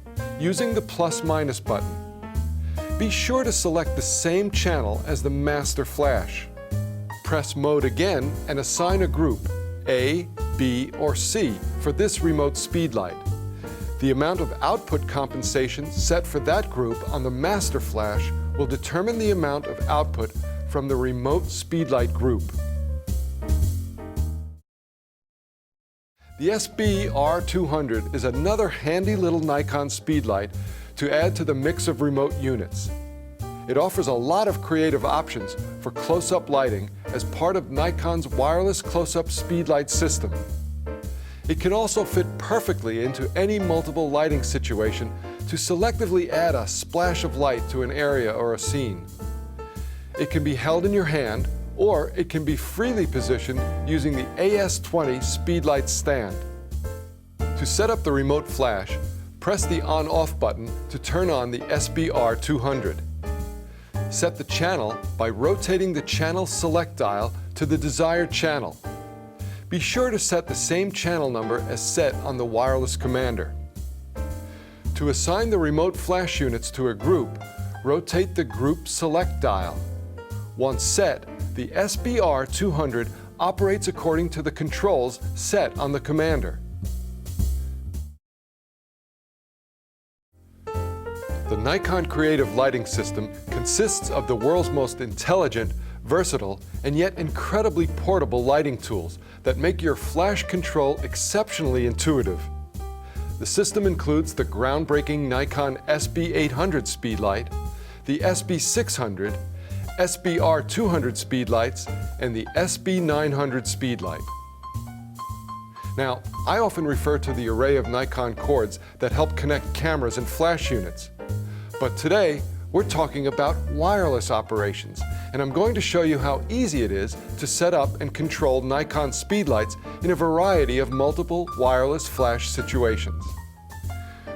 using the plus/minus button. Be sure to select the same channel as the master flash. Press Mode again and assign a group, A, B, or C, for this remote speedlight. The amount of output compensation set for that group on the master flash will determine the amount of output from the remote speedlight group. The SB-R200 is another handy little Nikon speedlight to add to the mix of remote units. It offers a lot of creative options for close-up lighting as part of Nikon's wireless close-up speedlight system. It can also fit perfectly into any multiple lighting situation to selectively add a splash of light to an area or a scene. It can be held in your hand, or it can be freely positioned using the AS20 speedlight stand. To set up the remote flash, press the on-off button to turn on the SB-R200. Set the channel by rotating the channel select dial to the desired channel. Be sure to set the same channel number as set on the wireless commander. To assign the remote flash units to a group, rotate the Group Select dial. Once set, the SBR200 operates according to the controls set on the commander. The Nikon Creative Lighting System consists of the world's most intelligent, versatile, and yet incredibly portable lighting tools that make your flash control exceptionally intuitive. The system includes the groundbreaking Nikon SB800 speedlight, the SB600, SBR200 speedlights, and the SB900 speedlight. Now, I often refer to the array of Nikon cords that help connect cameras and flash units. But today, we're talking about wireless operations, and I'm going to show you how easy it is to set up and control Nikon speedlights in a variety of multiple wireless flash situations.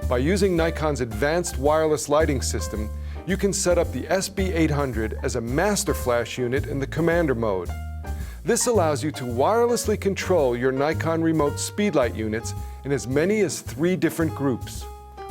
By using Nikon's advanced wireless lighting system, you can set up the SB800 as a master flash unit in the commander mode. This allows you to wirelessly control your Nikon remote speedlight units in as many as 3 different groups.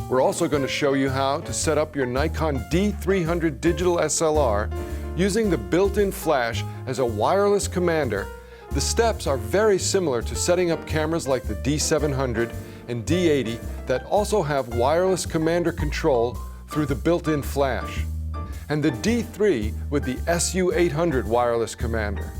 We're also going to show you how to set up your Nikon D300 digital SLR using the built-in flash as a wireless commander. The steps are very similar to setting up cameras like the D700 and D80 that also have wireless commander control through the built-in flash, and the D3 with the SU800 wireless commander.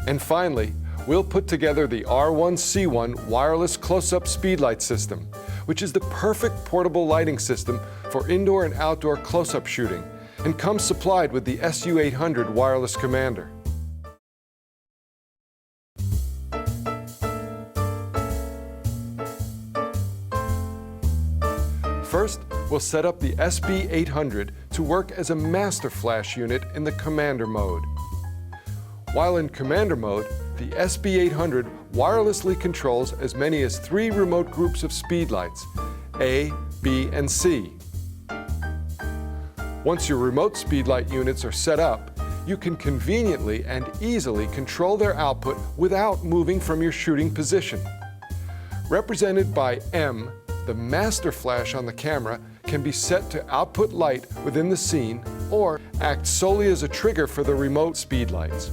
And finally, we'll put together the R1C1 wireless close-up speedlight system, which is the perfect portable lighting system for indoor and outdoor close-up shooting, and comes supplied with the SU800 wireless commander. First, we'll set up the SB800 to work as a master flash unit in the commander mode. While in commander mode, the SB800 wirelessly controls as many as 3 remote groups of speedlights, A, B, and C. Once your remote speedlight units are set up, you can conveniently and easily control their output without moving from your shooting position. Represented by M, the master flash on the camera can be set to output light within the scene or act solely as a trigger for the remote speedlights.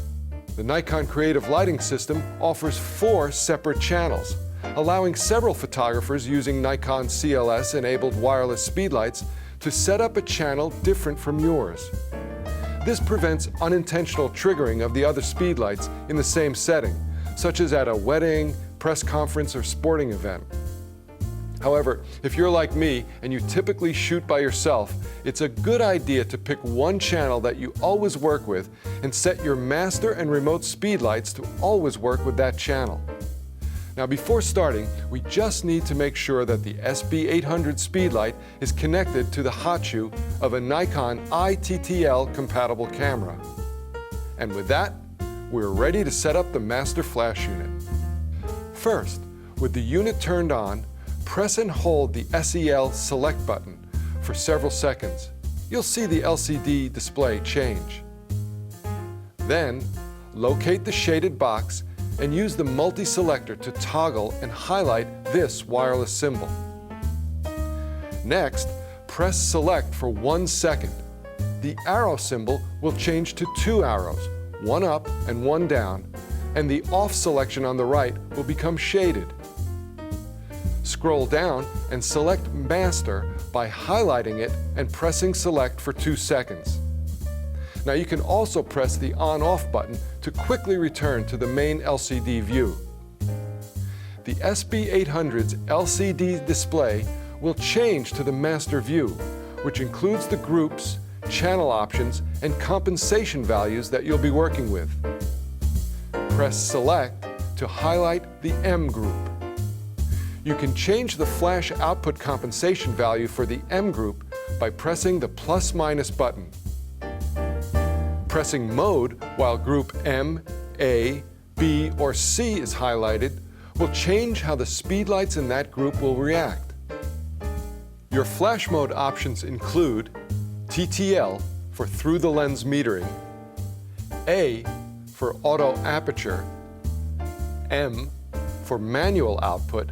The Nikon Creative Lighting System offers 4 separate channels, allowing several photographers using Nikon CLS-enabled wireless speedlights to set up a channel different from yours. This prevents unintentional triggering of the other speedlights in the same setting, such as at a wedding, press conference, or sporting event. However, if you're like me and you typically shoot by yourself, it's a good idea to pick one channel that you always work with and set your master and remote speedlights to always work with that channel. Now, before starting, we just need to make sure that the SB800 speedlight is connected to the hot shoe of a Nikon iTTL compatible camera. And with that, we're ready to set up the master flash unit. First, with the unit turned on, press and hold the SEL select button for several seconds. You'll see the LCD display change. Then, locate the shaded box and use the multi-selector to toggle and highlight this wireless symbol. Next, press select for 1 second. The arrow symbol will change to 2 arrows, one up and one down, and the off selection on the right will become shaded. Scroll down and select Master by highlighting it and pressing Select for 2 seconds. Now you can also press the On-Off button to quickly return to the main LCD view. The SB800's LCD display will change to the Master view, which includes the groups, channel options, and compensation values that you'll be working with. Press Select to highlight the M group. You can change the flash output compensation value for the M group by pressing the plus-minus button. Pressing Mode while group M, A, B, or C is highlighted will change how the speedlights in that group will react. Your flash mode options include TTL for through the lens metering, A for auto aperture, M for manual output,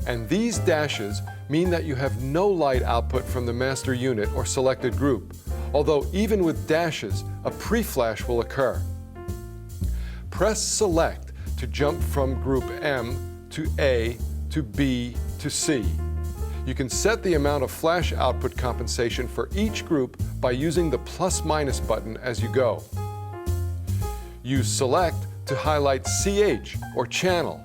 and these dashes mean that you have no light output from the master unit or selected group, although even with dashes, a pre-flash will occur. Press Select to jump from group M to A to B to C. You can set the amount of flash output compensation for each group by using the plus-minus button as you go. Use Select to highlight CH or channel,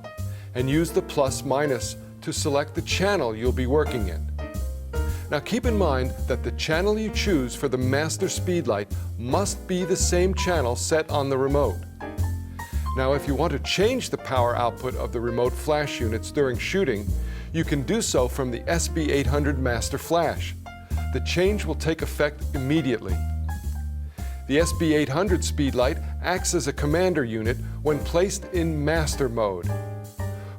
and use the plus-minus to select the channel you'll be working in. Now keep in mind that the channel you choose for the master speedlight must be the same channel set on the remote. Now if you want to change the power output of the remote flash units during shooting, you can do so from the SB800 master flash. The change will take effect immediately. The SB800 speedlight acts as a commander unit when placed in master mode.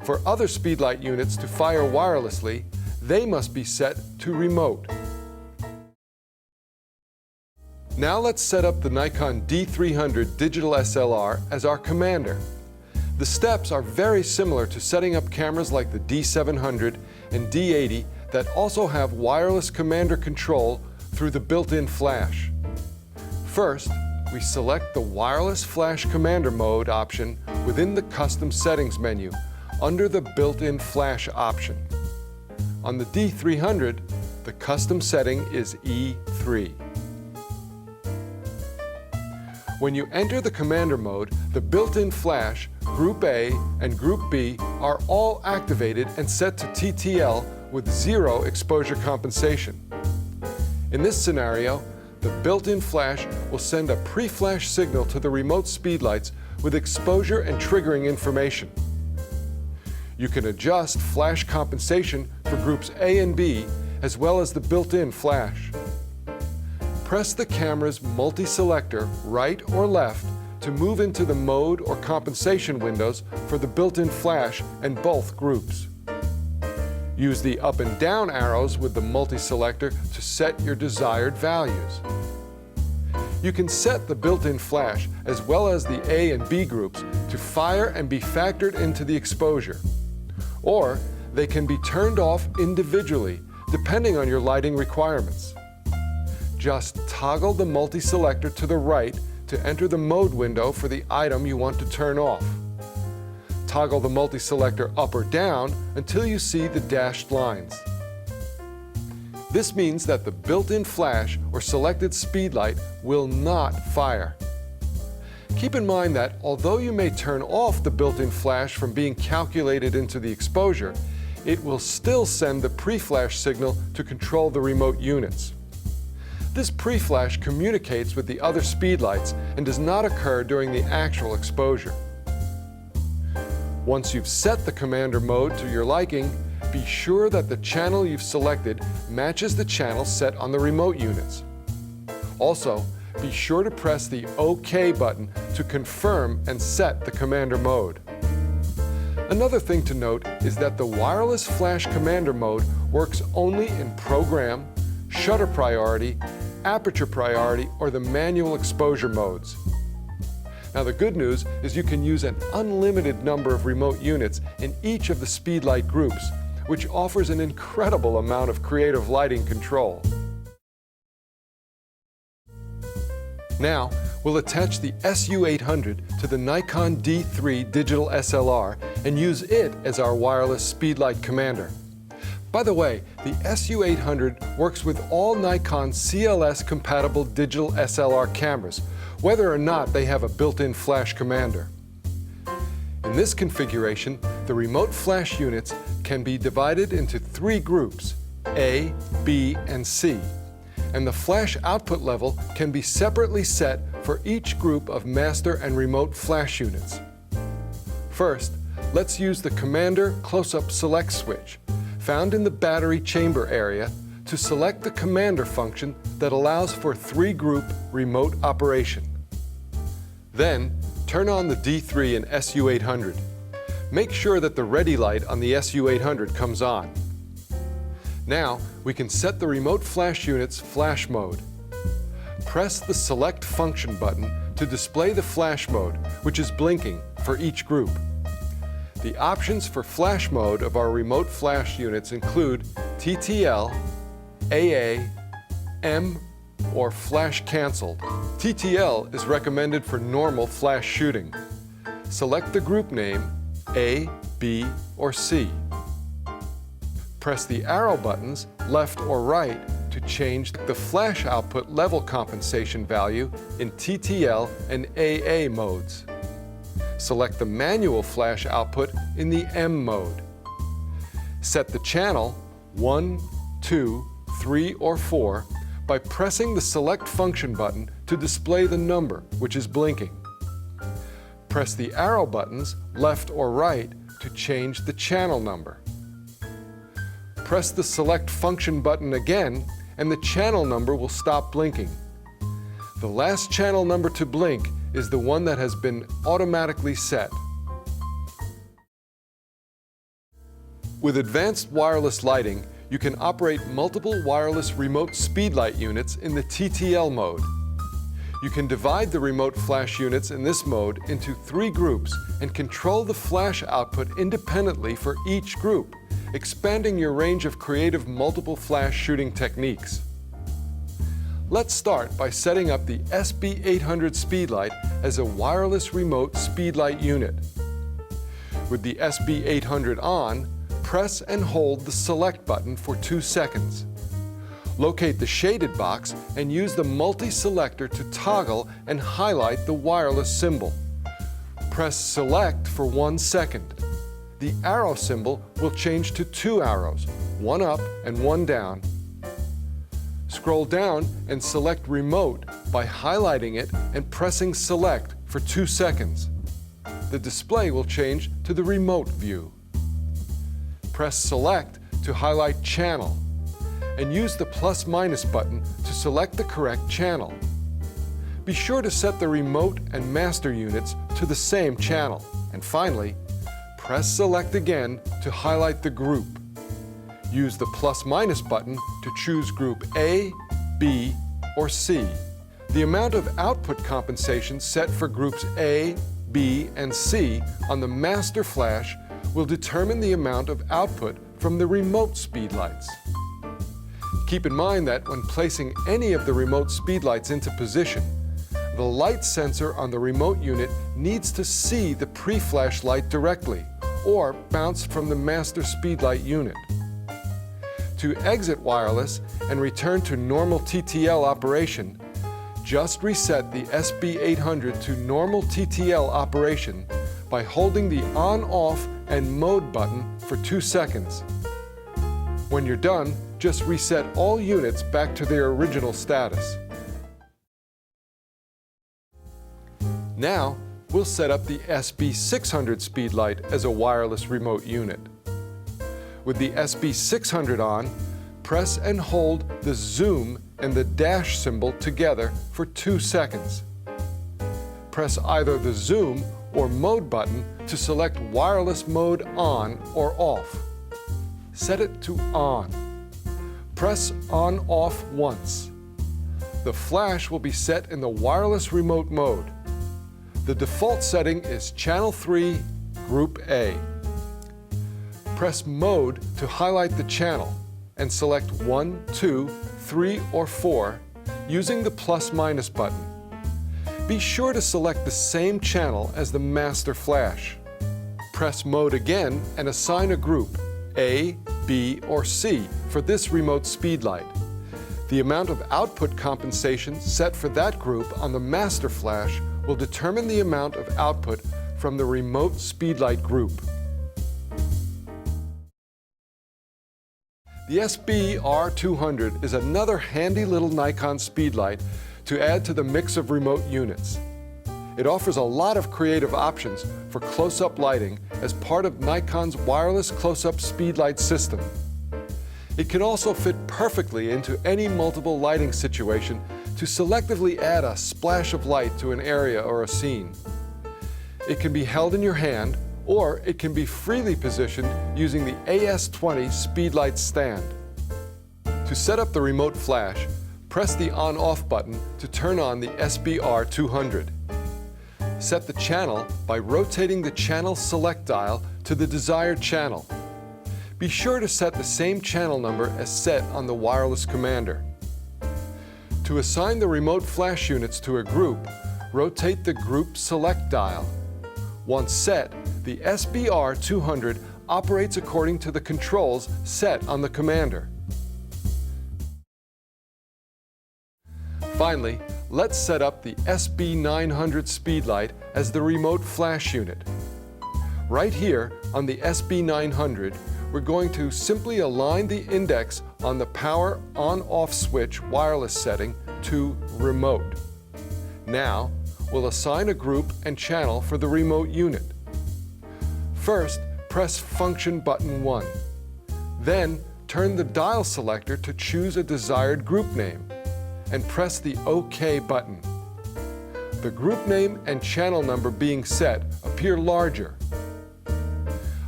For other speedlight units to fire wirelessly, they must be set to remote. Now let's set up the Nikon D300 digital SLR as our commander. The steps are very similar to setting up cameras like the D700 and D80 that also have wireless commander control through the built-in flash. First, we select the wireless flash commander mode option within the custom settings menu under the built-in flash option. On the D300, the custom setting is E3. When you enter the commander mode, the built-in flash, Group A and Group B are all activated and set to TTL with 0 exposure compensation. In this scenario, the built-in flash will send a pre-flash signal to the remote speedlights with exposure and triggering information. You can adjust flash compensation for groups A and B, as well as the built-in flash. Press the camera's multi-selector right or left to move into the mode or compensation windows for the built-in flash and both groups. Use the up and down arrows with the multi-selector to set your desired values. You can set the built-in flash as well as the A and B groups to fire and be factored into the exposure. Or they can be turned off individually, depending on your lighting requirements. Just toggle the multi-selector to the right to enter the mode window for the item you want to turn off. Toggle the multi-selector up or down until you see the dashed lines. This means that the built-in flash or selected speedlight will not fire. Keep in mind that although you may turn off the built-in flash from being calculated into the exposure, it will still send the pre-flash signal to control the remote units. This pre-flash communicates with the other speedlights and does not occur during the actual exposure. Once you've set the commander mode to your liking, be sure that the channel you've selected matches the channel set on the remote units. Also, be sure to press the OK button to confirm and set the commander mode. Another thing to note is that the wireless flash commander mode works only in program, shutter priority, aperture priority, or the manual exposure modes. Now the good news is you can use an unlimited number of remote units in each of the speedlight groups, which offers an incredible amount of creative lighting control. Now, we'll attach the SU800 to the Nikon D3 digital SLR and use it as our wireless speedlight commander. By the way, the SU800 works with all Nikon CLS-compatible digital SLR cameras, whether or not they have a built-in flash commander. In this configuration, the remote flash units can be divided into 3 groups, A, B, and C, and the flash output level can be separately set for each group of master and remote flash units. First, let's use the Commander Close-Up Select switch, found in the battery chamber area, to select the commander function that allows for 3-group remote operation. Then, turn on the D3 and SU800. Make sure that the ready light on the SU800 comes on. Now, we can set the remote flash unit's flash mode. press the Select Function button to display the flash mode, which is blinking, for each group. The options for flash mode of our remote flash units include TTL, AA, M, or Flash Cancelled. TTL is recommended for normal flash shooting. Select the group name A, B, or C. Press the arrow buttons, left or right, to change the flash output level compensation value in TTL and AA modes. Select the manual flash output in the M mode. Set the channel 1, 2, 3, or 4 by pressing the Select Function button to display the number, which is blinking. Press the arrow buttons, left or right, to change the channel number. Press the Select Function button again, and the channel number will stop blinking. The last channel number to blink is the one that has been automatically set. With advanced wireless lighting, you can operate multiple wireless remote speedlight units in the TTL mode. You can divide the remote flash units in this mode into 3 groups and control the flash output independently for each group, expanding your range of creative multiple flash shooting techniques. Let's start by setting up the SB800 Speedlight as a wireless remote speedlight unit. With the SB800 on, press and hold the Select button for 2 seconds. Locate the shaded box and use the multi-selector to toggle and highlight the wireless symbol. Press Select for 1 second. The arrow symbol will change to 2 arrows, one up and one down. Scroll down and select Remote by highlighting it and pressing Select for 2 seconds. The display will change to the Remote view. Press Select to highlight Channel and use the plus/minus button to select the correct channel. Be sure to set the remote and master units to the same channel. And finally, press Select again to highlight the group. Use the plus/minus button to choose group A, B, or C. The amount of output compensation set for groups A, B, and C on the master flash will determine the amount of output from the remote speedlights. Keep in mind that when placing any of the remote speedlights into position, the light sensor on the remote unit needs to see the pre-flash light directly or bounce from the master speedlight unit. To exit wireless and return to normal TTL operation, just reset the SB800 to normal TTL operation by holding the On/Off and Mode button for 2 seconds. When you're done, just reset all units back to their original status. Now, we'll set up the SB600 Speedlight as a wireless remote unit. With the SB600 on, press and hold the Zoom and the dash symbol together for 2 seconds. Press either the Zoom or Mode button to select wireless mode on or off. Set it to on. Press On/Off once. The flash will be set in the wireless remote mode. The default setting is Channel 3, Group A. Press Mode to highlight the channel and select 1, 2, 3, or 4 using the plus/minus button. Be sure to select the same channel as the master flash. Press Mode again and assign a group, A, B, or C, for this remote speedlight. The amount of output compensation set for that group on the master flash will determine the amount of output from the remote speedlight group. The SB-R200 is another handy little Nikon speedlight to add to the mix of remote units. It offers a lot of creative options for close-up lighting as part of Nikon's wireless close-up speedlight system. It can also fit perfectly into any multiple lighting situation to selectively add a splash of light to an area or a scene. It can be held in your hand, or it can be freely positioned using the AS20 Speedlight stand. To set up the remote flash, press the on-off button to turn on the SBR200. Set the channel by rotating the channel select dial to the desired channel. Be sure to set the same channel number as set on the wireless commander. To assign the remote flash units to a group, rotate the group select dial. Once set, the SBR200 operates according to the controls set on the commander. Finally, let's set up the SB900 speedlight as the remote flash unit. Right here on the SB900, we're going to simply align the index on the power on-off switch wireless setting to remote. Now, we'll assign a group and channel for the remote unit. First, press Function button 1. Then, turn the dial selector to choose a desired group name, and press the OK button. The group name and channel number being set appear larger.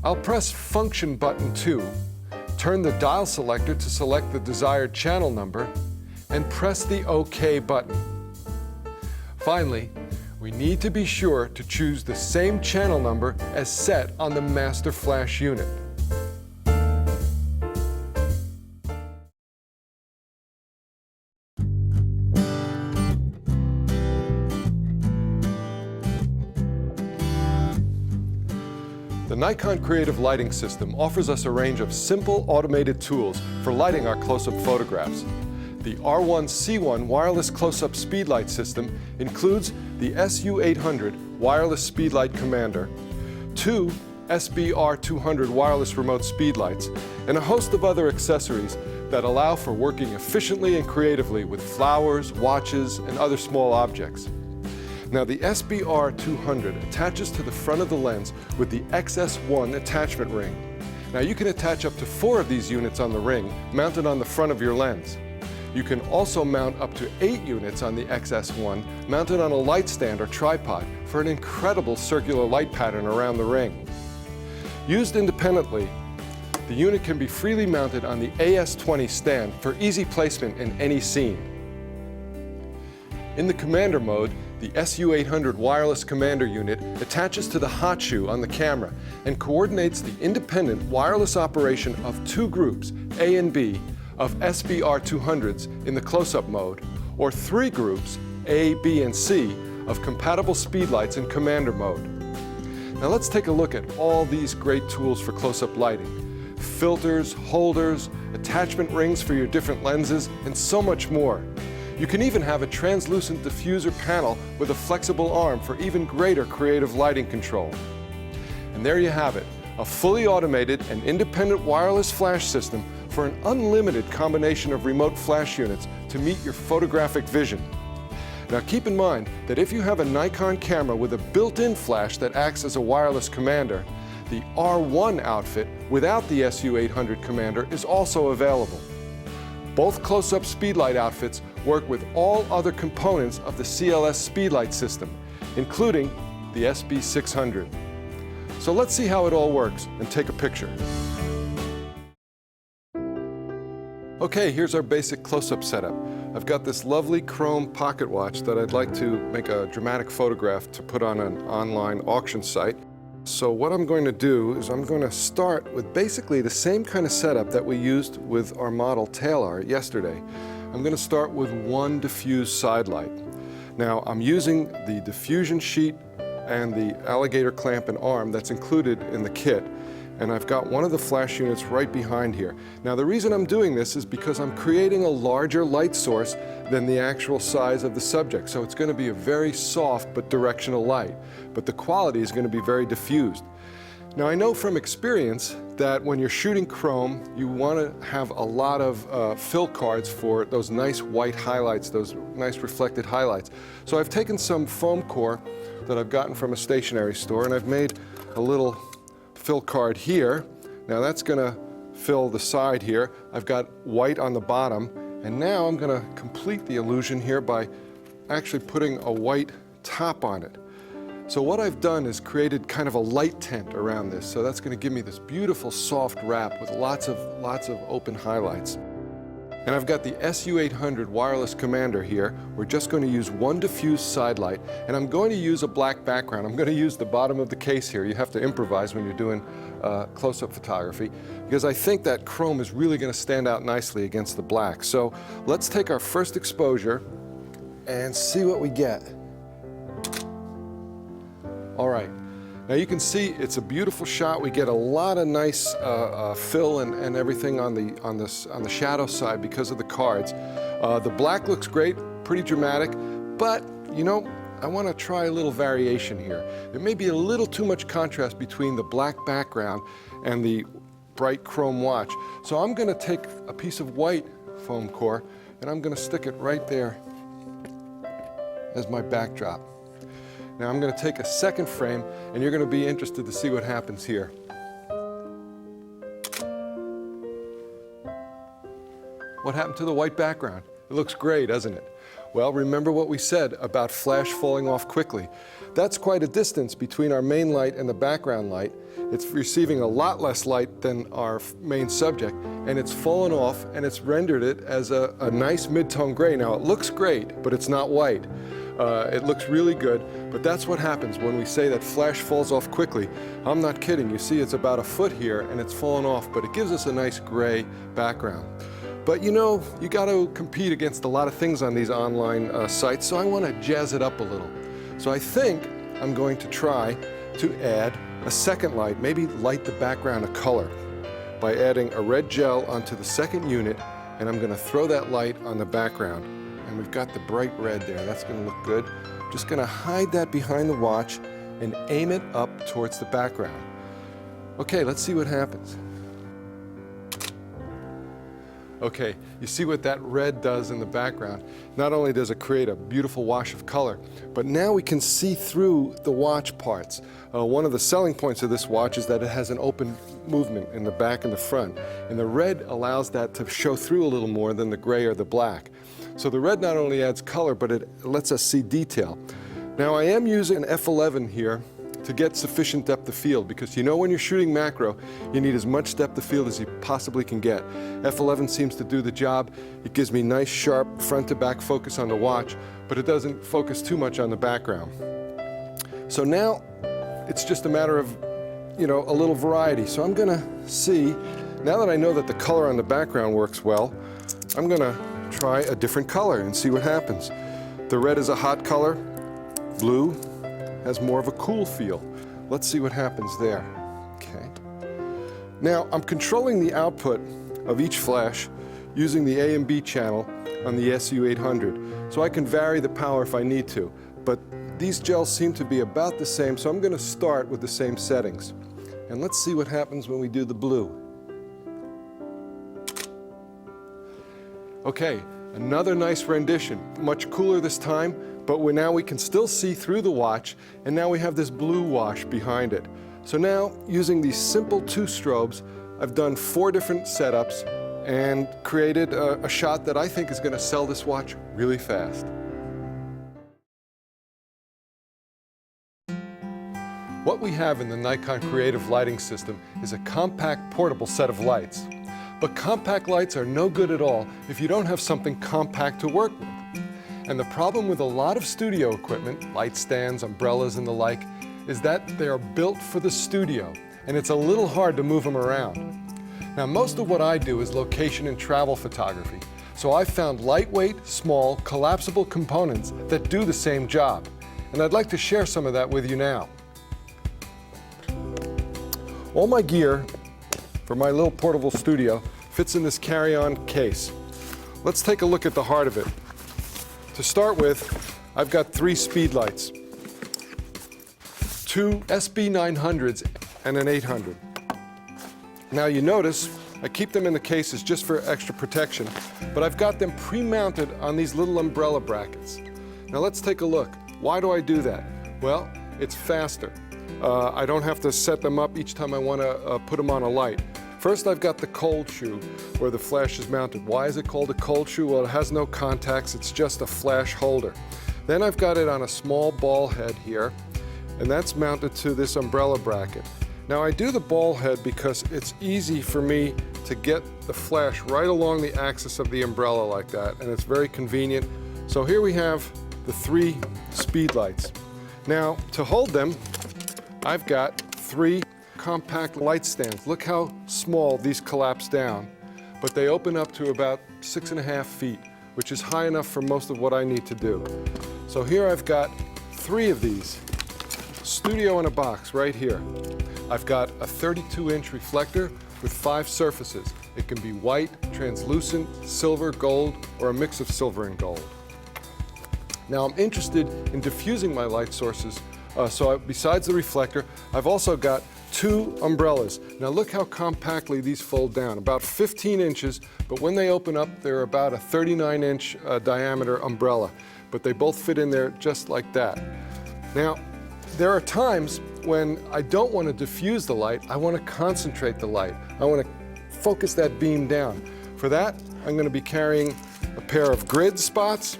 I'll press Function button 2, turn the dial selector to select the desired channel number, and press the OK button. Finally, we need to be sure to choose the same channel number as set on the master flash unit. The Nikon Creative Lighting System offers us a range of simple automated tools for lighting our close-up photographs. The R1C1 wireless close-up speedlight system includes the SU800 wireless speedlight commander, 2 SBR200 wireless remote speedlights, and a host of other accessories that allow for working efficiently and creatively with flowers, watches, and other small objects. Now, the SBR200 attaches to the front of the lens with the XS1 attachment ring. Now, you can attach up to 4 of these units on the ring mounted on the front of your lens. You can also mount up to 8 units on the XS1 mounted on a light stand or tripod for an incredible circular light pattern around the ring. Used independently, the unit can be freely mounted on the AS20 stand for easy placement in any scene. In the commander mode, the SU800 wireless commander unit attaches to the hot shoe on the camera and coordinates the independent wireless operation of 2 groups, A and B, of SBR200s in the close-up mode, or 3 groups, A, B, and C, of compatible speedlights in commander mode. Now let's take a look at all these great tools for close-up lighting. Filters, holders, attachment rings for your different lenses, and so much more. You can even have a translucent diffuser panel with a flexible arm for even greater creative lighting control. And there you have it, a fully automated and independent wireless flash system for an unlimited combination of remote flash units to meet your photographic vision. Now keep in mind that if you have a Nikon camera with a built-in flash that acts as a wireless commander, the R1 outfit without the SU800 commander is also available. Both close-up speedlight outfits work with all other components of the CLS speedlight system, including the SB600. So let's see how it all works and take a picture. Okay, here's our basic close-up setup. I've got this lovely chrome pocket watch that I'd like to make a dramatic photograph to put on an online auction site. So what I'm going to do is I'm going to start with basically the same kind of setup that we used with our model tail art yesterday. I'm going to start with one diffused side light. Now I'm using the diffusion sheet and the alligator clamp and arm that's included in the kit. And I've got one of the flash units right behind here. Now the reason I'm doing this is because I'm creating a larger light source than the actual size of the subject. So it's going to be a very soft but directional light. But the quality is going to be very diffused. Now I know from experience that when you're shooting chrome, you want to have a lot of fill cards for those nice white highlights, those nice reflected highlights. So I've taken some foam core that I've gotten from a stationery store and I've made a little fill card here. Now that's going to fill the side here. I've got white on the bottom, and now I'm going to complete the illusion here by actually putting a white top on it. So what I've done is created kind of a light tint around this, so that's going to give me this beautiful soft wrap with lots of open highlights. And I've got the SU800 wireless commander here. We're just going to use one diffused side light, and I'm going to use a black background. I'm going to use the bottom of the case here. You have to improvise when you're doing close-up photography, because I think that chrome is really going to stand out nicely against the black. So let's take our first exposure and see what we get. All right. Now you can see it's a beautiful shot. We get a lot of nice fill and everything on the shadow side because of the cards. The black looks great, pretty dramatic, but you know, I want to try a little variation here. There may be a little too much contrast between the black background and the bright chrome watch. So I'm going to take a piece of white foam core and I'm going to stick it right there as my backdrop. Now I'm going to take a second frame, and you're going to be interested to see what happens here. What happened to the white background? It looks gray, doesn't it? Well, remember what we said about flash falling off quickly. That's quite a distance between our main light and the background light. It's receiving a lot less light than our main subject, and it's fallen off, and it's rendered it as a nice mid-tone gray. Now, it looks great, but it's not white. It looks really good, but that's what happens when we say that flash falls off quickly. I'm not kidding. You see it's about a foot here and it's fallen off, but it gives us a nice gray background. But you know, you got to compete against a lot of things on these online sites, so I want to jazz it up a little. So I think I'm going to try to add a second light, maybe light the background a color by adding a red gel onto the second unit, and I'm going to throw that light on the background. And we've got the bright red there. That's going to look good. Just going to hide that behind the watch and aim it up towards the background. Okay, let's see what happens. Okay, you see what that red does in the background. Not only does it create a beautiful wash of color, but now we can see through the watch parts. One of the selling points of this watch is that it has an open movement in the back and the front. And the red allows that to show through a little more than the gray or the black. So the red not only adds color, but it lets us see detail. Now I am using an f11 here to get sufficient depth of field, because you know when you're shooting macro, you need as much depth of field as you possibly can get. F11 seems to do the job. It gives me nice sharp front to back focus on the watch, but it doesn't focus too much on the background. So now it's just a matter of, you know, a little variety. So I'm gonna see, now that I know that the color on the background works well, I'm gonna try a different color and see what happens. The red is a hot color. Blue has more of a cool feel. Let's see what happens there. Okay. Now I'm controlling the output of each flash using the A and B channel on the SU800. So I can vary the power if I need to. But these gels seem to be about the same, so I'm going to start with the same settings. And let's see what happens when we do the blue. Okay, another nice rendition. Much cooler this time, but now we can still see through the watch, and now we have this blue wash behind it. So now, using these simple two strobes, I've done 4 different setups and created a shot that I think is going to sell this watch really fast. What we have in the Nikon Creative Lighting System is a compact portable set of lights. But compact lights are no good at all if you don't have something compact to work with. And the problem with a lot of studio equipment, light stands, umbrellas, and the like, is that they are built for the studio, and it's a little hard to move them around. Now, most of what I do is location and travel photography, so I found lightweight, small, collapsible components that do the same job. And I'd like to share some of that with you now. All my gear for my little portable studio fits in this carry-on case. Let's take a look at the heart of it. To start with, I've got 3 speed lights, 2 SB900s and an 800. Now you notice I keep them in the cases just for extra protection, but I've got them pre-mounted on these little umbrella brackets. Now let's take a look. Why do I do that? Well, it's faster. I don't have to set them up each time I want to put them on a light. First, I've got the cold shoe where the flash is mounted. Why is it called a cold shoe? Well, it has no contacts, it's just a flash holder. Then I've got it on a small ball head here, and that's mounted to this umbrella bracket. Now I do the ball head because it's easy for me to get the flash right along the axis of the umbrella like that, and it's very convenient. So here we have the 3 speed lights. Now, to hold them, I've got 3 compact light stands. Look how small these collapse down, but they open up to about 6.5 feet, which is high enough for most of what I need to do. So here I've got 3 of these, studio in a box right here. I've got a 32-inch reflector with 5 surfaces. It can be white, translucent, silver, gold, or a mix of silver and gold. Now I'm interested in diffusing my light sources, so besides the reflector, I've also got 2 umbrellas. Now look how compactly these fold down, about 15 inches, but when they open up, they're about a 39-inch diameter umbrella, but they both fit in there just like that. Now, there are times when I don't want to diffuse the light, I want to concentrate the light. I want to focus that beam down. For that, I'm going to be carrying a pair of grid spots,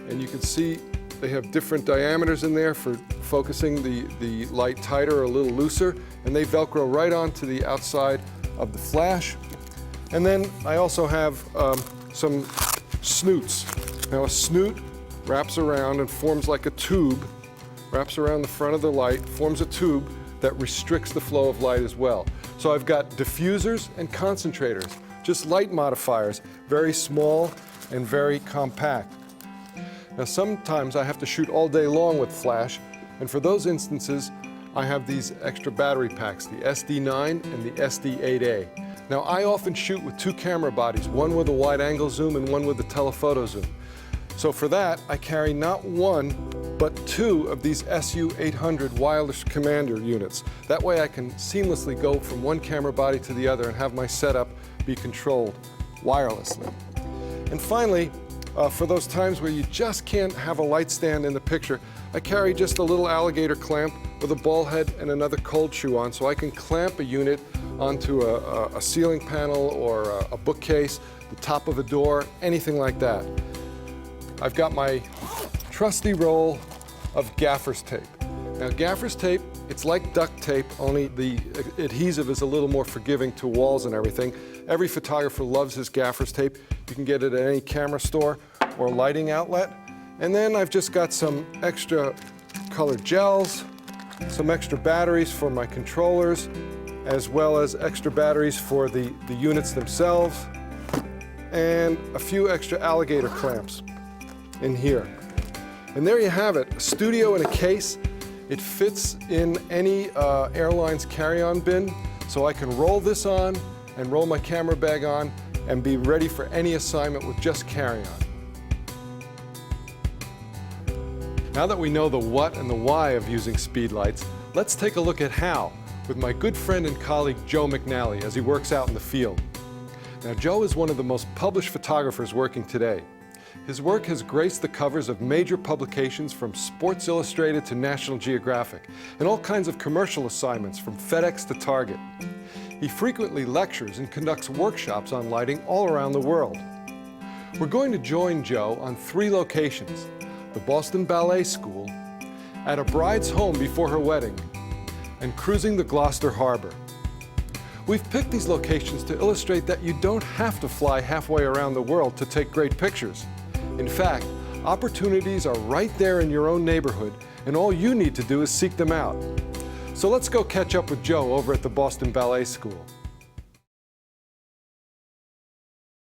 and you can see they have different diameters in there for focusing the light tighter or a little looser, and they Velcro right onto the outside of the flash. And then I also have some snoots. Now a snoot wraps around and forms like a tube, wraps around the front of the light, forms a tube that restricts the flow of light as well. So I've got diffusers and concentrators, just light modifiers, very small and very compact. Now sometimes I have to shoot all day long with flash, and for those instances I have these extra battery packs, the SD9 and the SD8A. Now I often shoot with 2 camera bodies, one with a wide angle zoom and one with a telephoto zoom. So for that I carry not 1 but 2 of these SU-800 wireless commander units. That way I can seamlessly go from one camera body to the other and have my setup be controlled wirelessly. And finally, for those times where you just can't have a light stand in the picture, I carry just a little alligator clamp with a ball head and another cold shoe on, so I can clamp a unit onto a ceiling panel or a bookcase, the top of a door, anything like that. I've got my trusty roll of gaffer's tape. Now gaffer's tape, it's like duct tape, only the adhesive is a little more forgiving to walls and everything. Every photographer loves his gaffer's tape. You can get it at any camera store or lighting outlet. And then I've just got some extra colored gels, some extra batteries for my controllers, as well as extra batteries for the units themselves, and a few extra alligator clamps in here. And there you have it, a studio in a case. It fits in any airline's carry-on bin, so I can roll this on and roll my camera bag on and be ready for any assignment with just carry-on. Now that we know the what and the why of using speed lights, let's take a look at how with my good friend and colleague Joe McNally as he works out in the field. Now Joe is one of the most published photographers working today. His work has graced the covers of major publications from Sports Illustrated to National Geographic, and all kinds of commercial assignments from FedEx to Target. He frequently lectures and conducts workshops on lighting all around the world. We're going to join Joe on 3 locations: the Boston Ballet School, at a bride's home before her wedding, and cruising the Gloucester Harbor. We've picked these locations to illustrate that you don't have to fly halfway around the world to take great pictures. In fact, opportunities are right there in your own neighborhood, and all you need to do is seek them out. So let's go catch up with Joe over at the Boston Ballet School.